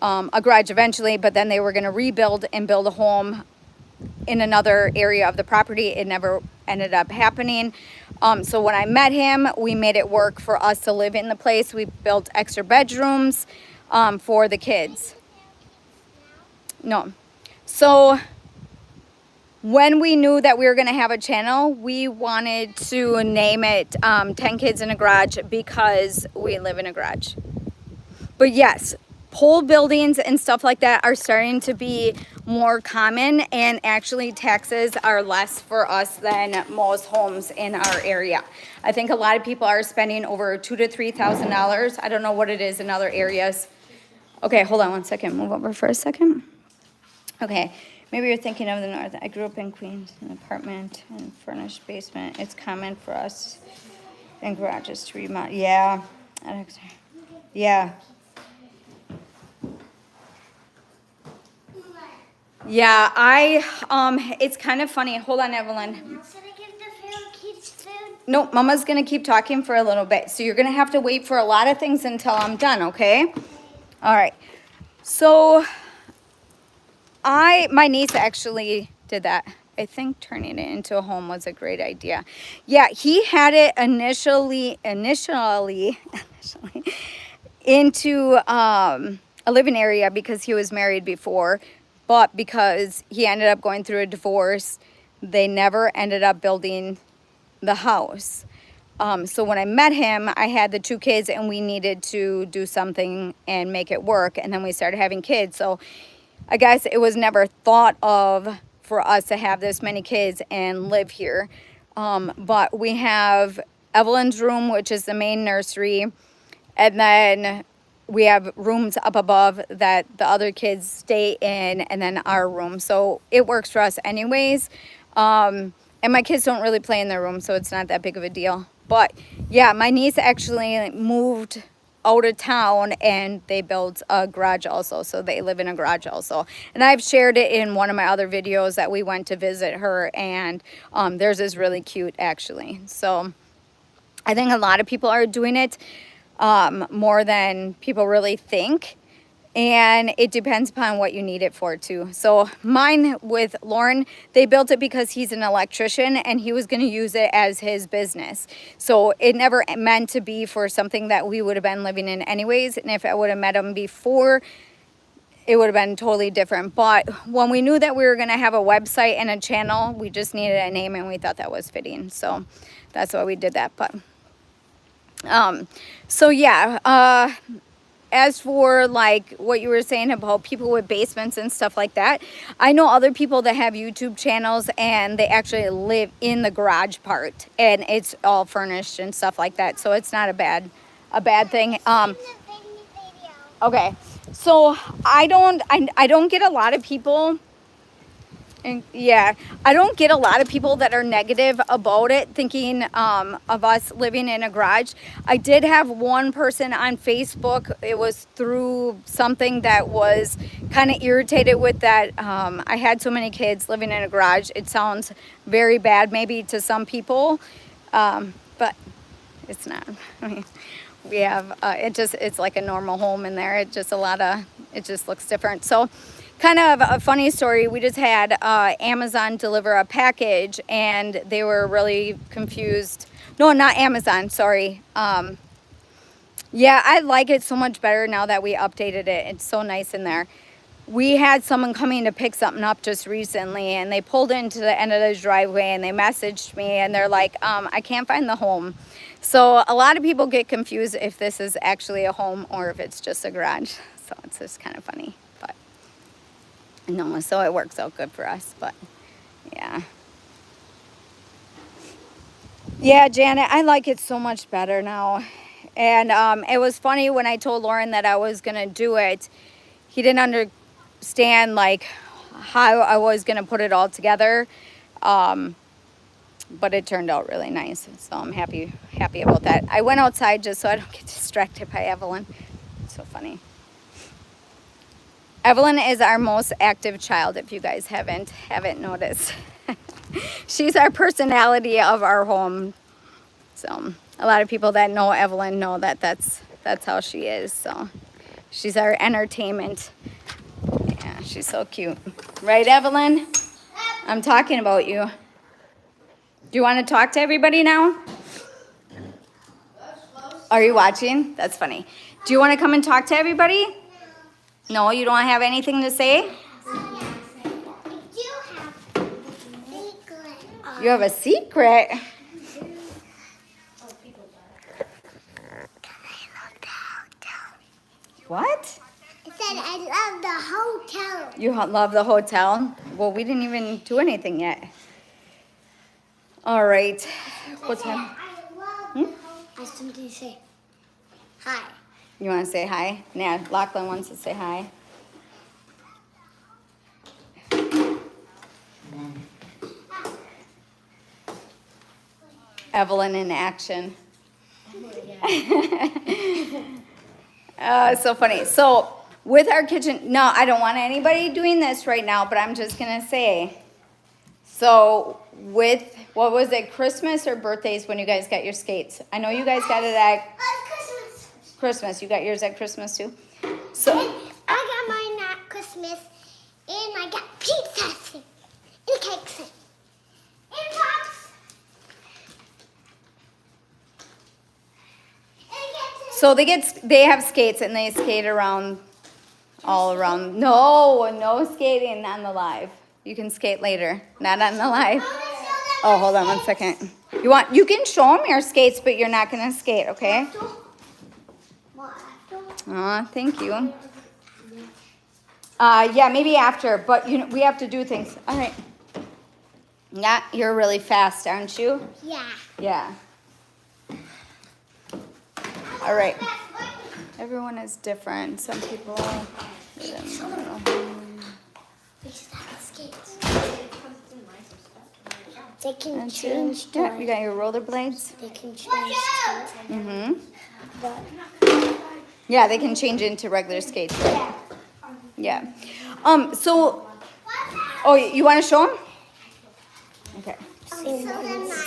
a garage eventually, but then they were gonna rebuild and build a home in another area of the property. It never ended up happening. So when I met him, we made it work for us to live in the place. We built extra bedrooms for the kids. No. So when we knew that we were going to have a channel, we wanted to name it 10 Kids in a Garage because we live in a garage. But yes, pole buildings and stuff like that are starting to be more common, and actually taxes are less for us than most homes in our area. I think a lot of people are spending over $2,000 to $3,000. I don't know what it is in other areas. Okay, hold on one second. Move over for a second. Okay, maybe you're thinking of the north. I grew up in Queens, an apartment and furnished basement. It's common for us in garages to remodel. Yeah, yeah. Yeah, it's kind of funny. Hold on, Evelyn. Should I give the kids food? No, Mama's going to keep talking for a little bit. So you're going to have to wait for a lot of things until I'm done, okay? All right. So my niece actually did that. I think turning it into a home was a great idea. Yeah, he had it initially into a living area because he was married before. But because he ended up going through a divorce, they never ended up building the house. So when I met him, I had the 2 kids and we needed to do something and make it work. And then we started having kids. So I guess it was never thought of for us to have this many kids and live here. But we have Evelyn's room, which is the main nursery. And then we have rooms up above that the other kids stay in, and then our room. So it works for us anyways. And my kids don't really play in their room, so it's not that big of a deal. But yeah, my niece actually moved out of town, and they built a garage also. So they live in a garage also. And I've shared it in one of my other videos that we went to visit her, and theirs is really cute actually. So I think a lot of people are doing it more than people really think. And it depends upon what you need it for too. So mine with Lauren, they built it because he's an electrician and he was going to use it as his business. So it never meant to be for something that we would have been living in anyways. And if I would have met him before, it would have been totally different. But when we knew that we were going to have a website and a channel, we just needed a name and we thought that was fitting. So that's why we did that. But so yeah, as for like what you were saying about people with basements and stuff like that, I know other people that have YouTube channels and they actually live in the garage part and it's all furnished and stuff like that. So it's not a bad thing. Okay, so I don't get a lot of people. And yeah, I don't get a lot of people that are negative about it, thinking of us living in a garage. I did have one person on Facebook. It was through something that was kind of irritated with that. I had so many kids living in a garage. It sounds very bad maybe to some people, but it's not. I mean, we have, it's like a normal home in there. It just looks different. So kind of a funny story. We just had Amazon deliver a package and they were really confused. No, not Amazon, sorry. Yeah, I like it so much better now that we updated it. It's so nice in there. We had someone coming to pick something up just recently and they pulled into the end of the driveway and they messaged me and they're like, I can't find the home. So a lot of people get confused if this is actually a home or if it's just a garage. So it's just kind of funny. No, so it works out good for us, but yeah. Yeah, Janet, I like it so much better now. And it was funny when I told Lauren that I was going to do it. He didn't understand like how I was going to put it all together. But it turned out really nice. So I'm happy about that. I went outside just so I don't get distracted by Evelyn. It's so funny. Evelyn is our most active child, if you guys haven't noticed. She's our personality of our home. So a lot of people that know Evelyn know that that's how she is. So she's our entertainment. Yeah, she's so cute. Right, Evelyn? I'm talking about you. Do you want to talk to everybody now? Are you watching? That's funny. Do you want to come and talk to everybody? No, you don't have anything to say? You have a secret? What? I said I love the hotel. You love the hotel? Well, we didn't even do anything yet. All right. What's happening? I have something to say. Hi. You want to say hi? Yeah, Lachlan wants to say hi. Evelyn in action. So funny. So with our kitchen, no, I don't want anybody doing this right now, but I'm just going to say, so with, what was it, Christmas or birthdays when you guys got your skates? I know you guys got it at Christmas. You got yours at Christmas too? So I got mine at Christmas, and I got pizzas and cakes and pops. So they have skates and they skate around all around. No skating on the live. You can skate later, not on the live. Oh, hold on one second. You can show them your skates, but you're not gonna skate, okay? Thank you. Yeah, maybe after, but we have to do things. All right. Yeah, you're really fast, aren't you? Yeah. Yeah. All right. Everyone is different. Some people, I don't know. They can change too. Yeah, you got your rollerblades. They can change too. Mm-hmm. But Yeah, they can change into regular skates, right? Yeah. So, oh, you want to show them? Okay.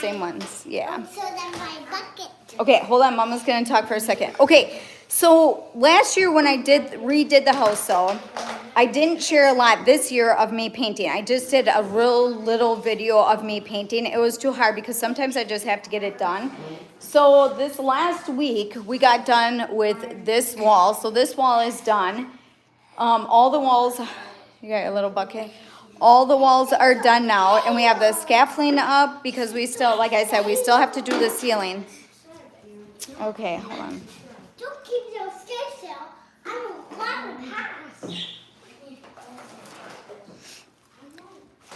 Same ones, yeah. So then my bucket. Okay, hold on. Mama's gonna talk for a second. Okay, so last year when I redid the house, though, I didn't share a lot this year of me painting. I just did a real little video of me painting. It was too hard because sometimes I just have to get it done. So this last week we got done with this wall. So this wall is done. All the walls. You got your little bucket. All the walls are done now, and we have the scaffolding up because we still, like I said, we still have to do the ceiling. Okay, hold on. Don't keep those stairs still. I'm a lot of pass.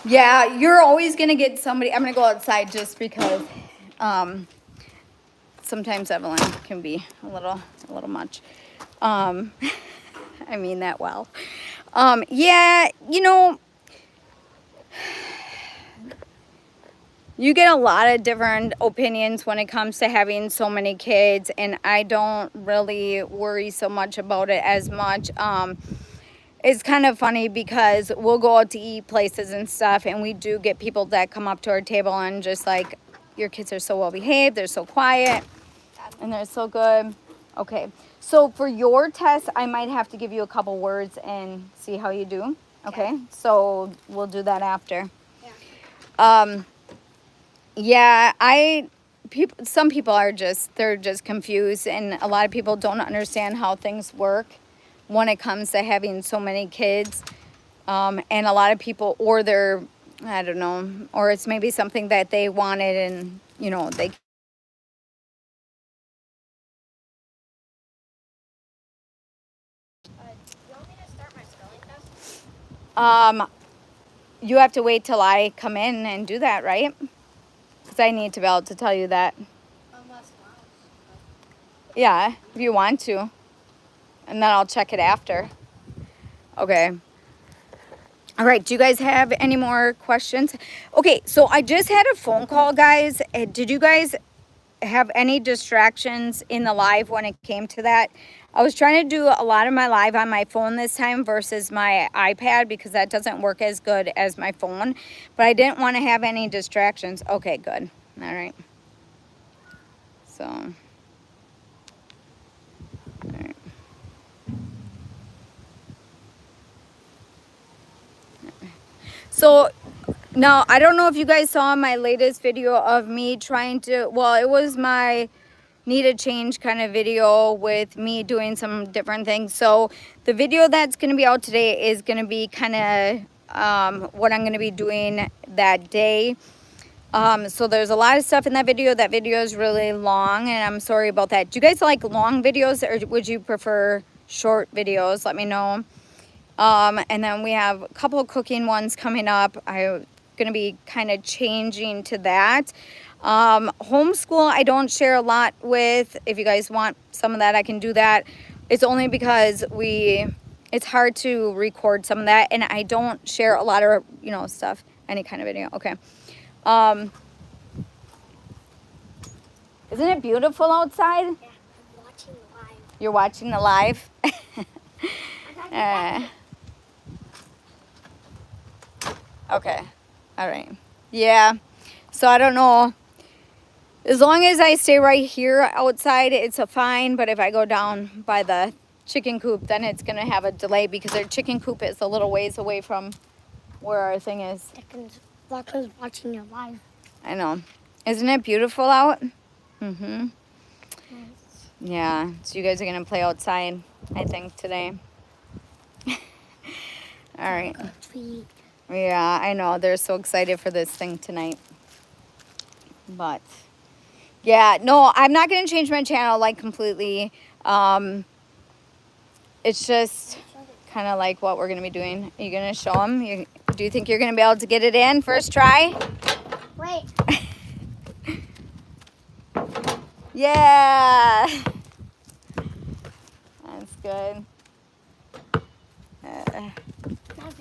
Yeah, you're always gonna get somebody. I'm gonna go outside just because sometimes Evelyn can be a little much. I mean that well. Yeah, you know, you get a lot of different opinions when it comes to having so many kids, and I don't really worry so much about it as much. It's kind of funny because we'll go out to eat places and stuff, and we do get people that come up to our table and just like, your kids are so well behaved, they're so quiet, and they're so good. Okay, so for your test, I might have to give you a couple words and see how you do. Okay, so we'll do that after. Yeah, some people are they're just confused, and a lot of people don't understand how things work when it comes to having so many kids. And a lot of people, or I don't know, or it's maybe something that they wanted and, you know, they. You want me to start my spelling test? You have to wait till I come in and do that, right? Because I need to be able to tell you that. Unless Miles. Yeah, if you want to. And then I'll check it after. Okay. All right, do you guys have any more questions? Okay, so I just had a phone call, guys. Did you guys have any distractions in the live when it came to that? I was trying to do a lot of my live on my phone this time versus my iPad because that doesn't work as good as my phone. But I didn't want to have any distractions. Okay, good. All right. So, all right. So now, I don't know if you guys saw my latest video of me trying to, well, it was my need a change kind of video with me doing some different things. So the video that's going to be out today is going to be kind of what I'm going to be doing that day. So there's a lot of stuff in that video. That video is really long, and I'm sorry about that. Do you guys like long videos, or would you prefer short videos? Let me know. And then we have a couple of cooking ones coming up. I'm going to be kind of changing to that. Homeschool, I don't share a lot with. If you guys want some of that, I can do that. It's only because it's hard to record some of that, and I don't share a lot of, you know, stuff, any kind of video. Okay. Isn't it beautiful outside? Yeah, I'm watching live. You're watching the live? Okay. All right. Yeah. So I don't know. As long as I stay right here outside, it's a fine. But if I go down by the chicken coop, then it's going to have a delay because their chicken coop is a little ways away from where our thing is. Locker's watching your live. I know. Isn't it beautiful out? Mm-hmm. Yeah. So you guys are going to play outside, I think, today. All right. Yeah, I know. They're so excited for this thing tonight. But, yeah, no, I'm not going to change my channel, like, completely. It's just kind of like what we're going to be doing. Are you going to show them? Do you think you're going to be able to get it in first try? Wait. Yeah. That's good.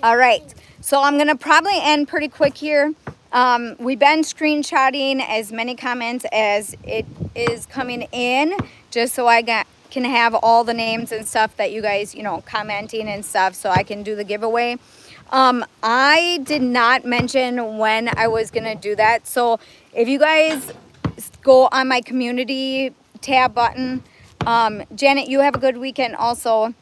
All right. So I'm going to probably end pretty quick here. We've been screenshotting as many comments as it is coming in, just so I can have all the names and stuff that you guys, commenting and stuff, so I can do the giveaway. I did not mention when I was gonna do that, so if you guys go on my community tab button, Janet, you have a good weekend also.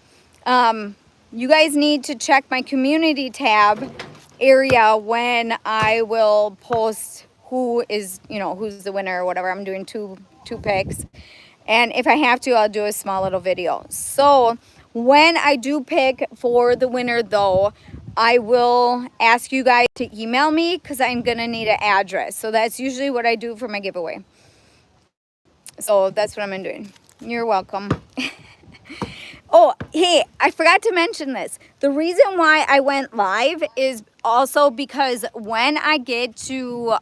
You guys need to check my community tab area when I will post who is, who's the winner or whatever. I'm doing two picks. And if I have to, I'll do a small little video. So when I do pick for the winner though, I will ask you guys to email me because I'm going to need an address. So that's usually what I do for my giveaway. So that's what I'm doing. You're welcome. Oh, hey, I forgot to mention this. The reason why I went live is also because when I get to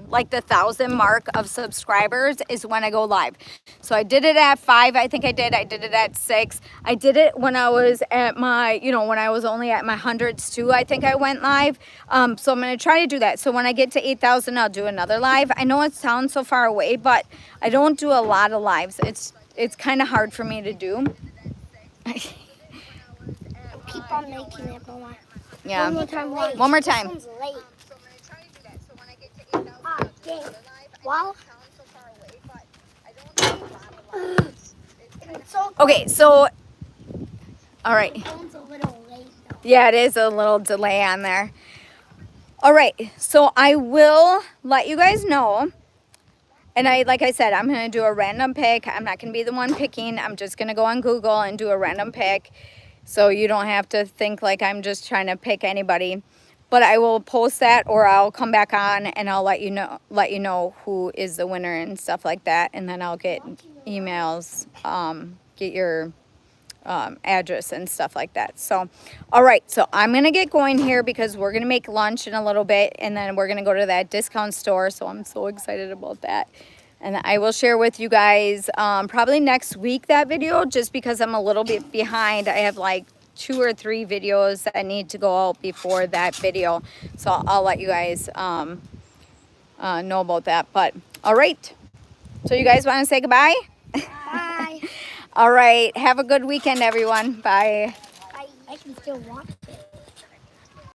like the 1,000 mark of subscribers is when I go live. So I did it at 5, I think I did it at 6. I did it when I was at my, when I was only at my hundreds too, I think I went live. So I'm going to try to do that. So when I get to 8,000, I'll do another live. I know it sounds so far away, but I don't do a lot of lives. It's kind of hard for me to do. Keep on making it, Mama. Yeah. One more time. Late. One more time. This one's late. Dang. Well. Okay, so, all right. That one's a little late, though. Yeah, it is a little delay on there. All right, so I will let you guys know. And like I said, I'm going to do a random pick. I'm not going to be the one picking. I'm just going to go on Google and do a random pick. So you don't have to think like I'm just trying to pick anybody. But I will post that, or I'll come back on and I'll let you know who is the winner and stuff like that. And then I'll get emails, get your address and stuff like that. So, all right. So I'm going to get going here because we're going to make lunch in a little bit. And then we're going to go to that discount store. So I'm so excited about that. And I will share with you guys probably next week that video, just because I'm a little bit behind. I have like 2 or 3 videos that need to go out before that video. So I'll let you guys know about that. But all right. So you guys want to say goodbye? Bye. All right. Have a good weekend, everyone. Bye. I can still watch it.